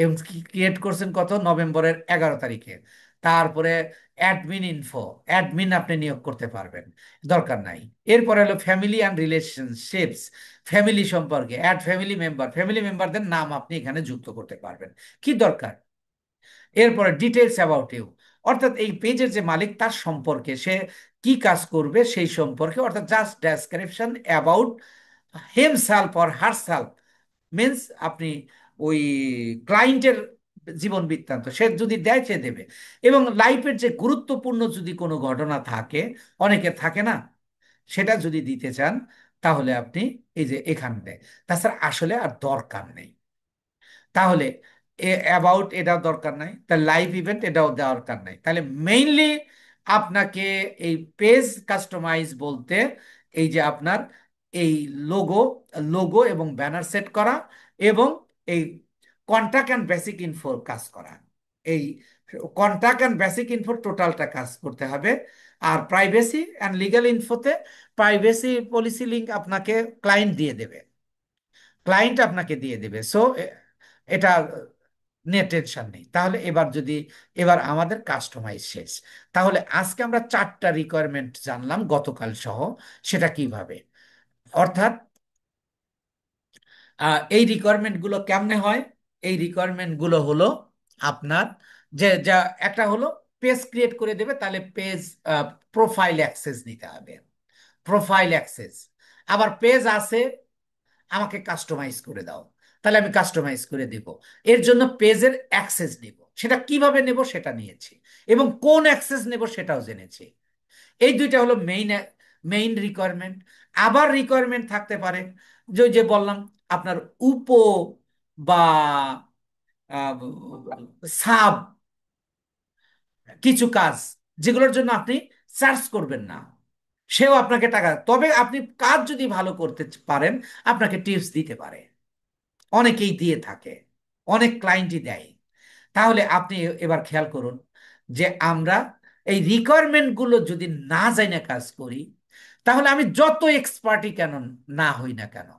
এবং ক্রিয়েট করছেন কত, নভেম্বরের 11 তারিখে। তারপরে অ্যাডমিন ইনফো, অ্যাডমিন আপনি নিয়োগ করতে পারবেন, দরকার নাই। এরপরে হলো ফ্যামিলি অ্যান্ড রিলেশনশিপস, ফ্যামিলি সম্পর্কে অ্যাড ফ্যামিলি মেম্বার, ফ্যামিলি মেম্বারদের নাম আপনি এখানে যুক্ত করতে পারবেন, কি দরকার। এরপরে ডিটেলস অ্যাবাউট ইউ, অর্থাৎ এই পেজের যে মালিক তার সম্পর্কে, সে কি কাজ করবে সেই সম্পর্কে, অর্থাৎ just description about himself or herself. Means আপনি ওই ক্লায়েন্টের জীবন বৃত্তান্ত সে যদি দেয় সে দেবে। এবং লাইফের যে গুরুত্বপূর্ণ যদি কোনো ঘটনা থাকে, অনেকের থাকে না, সেটা যদি দিতে চান, তাহলে আপনি এই যে এখান দেয়। তাছাড়া আসলে আর দরকার নেই। তাহলে অ্যাবাউট এটাও দরকার নাই, তাহলে লাইভ ইভেন্ট এটাও দরকার নাই। তাহলে মেইনলি আপনাকে এই পেজ কাস্টমাইজ বলতে এই যে আপনার এই লোগো লোগো এবং ব্যানার সেট করা এবং এই কন্টাক্ট অ্যান্ড বেসিক ইনফোর কাজ করা। এই কন্টাক্ট অ্যান্ড বেসিক ইনফো টোটালটা কাজ করতে হবে। আর প্রাইভেসি অ্যান্ড লিগ্যাল ইনফোতে প্রাইভেসি পলিসি লিঙ্ক আপনাকে ক্লায়েন্ট দিয়ে দেবে, ক্লায়েন্ট আপনাকে দিয়ে দেবে। সো এটা নিয়ে টেনশন নেই। তাহলে এবার আমাদের কাস্টমাইজ শেষ। তাহলে আজকে আমরা 4টা রিকোয়ারমেন্ট জানলাম গতকাল সহ। সেটা কিভাবে, অর্থাৎ এই রিকোয়ারমেন্ট গুলো কেমনে হয়? এই রিকোয়ারমেন্ট গুলো হলো আপনার যে যা একটা হলো পেজ ক্রিয়েট করে দেবে, তাহলে পেজ প্রোফাইল অ্যাক্সেস নিতে হবে, প্রোফাইল অ্যাক্সেস। আবার পেজ আছে, আমাকে কাস্টমাইজ করে দাও, তাহলে আমি কাস্টমাইজ করে দেব। এর জন্য পেজের অ্যাক্সেস নেব, সেটা কিভাবে নেব সেটা নিয়েছি, এবং কোন অ্যাক্সেস নেব সেটাও জেনেছি। এই দুইটা হলো মেইন রিকোয়ারমেন্ট। আবার রিকোয়ারমেন্ট থাকতে পারে যে ওই যে বললাম আপনার উপ বা সাব কিছু কাজ, যেগুলোর জন্য আপনি চার্জ করবেন না, সেও আপনাকে টাকা, তবে আপনি কাজ যদি ভালো করতে পারেন আপনাকে টিপস দিতে পারে, অনেকেই দিয়ে থাকে, অনেক ক্লায়েন্টই দেয়। তাহলে আপনি এবার খেয়াল করুন যে আমরা এই রিকোয়ারমেন্ট গুলো যদি না যাই না কাজ করি, তাহলে আমি যত এক্সপার্টই কেন না হই না কেন,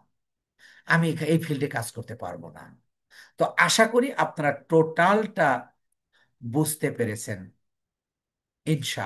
আমি এই ফিল্ডে কাজ করতে পারবো না। তো আশা করি আপনারা টোটালটা বুঝতে পেরেছেন, ইনশাআল্লাহ।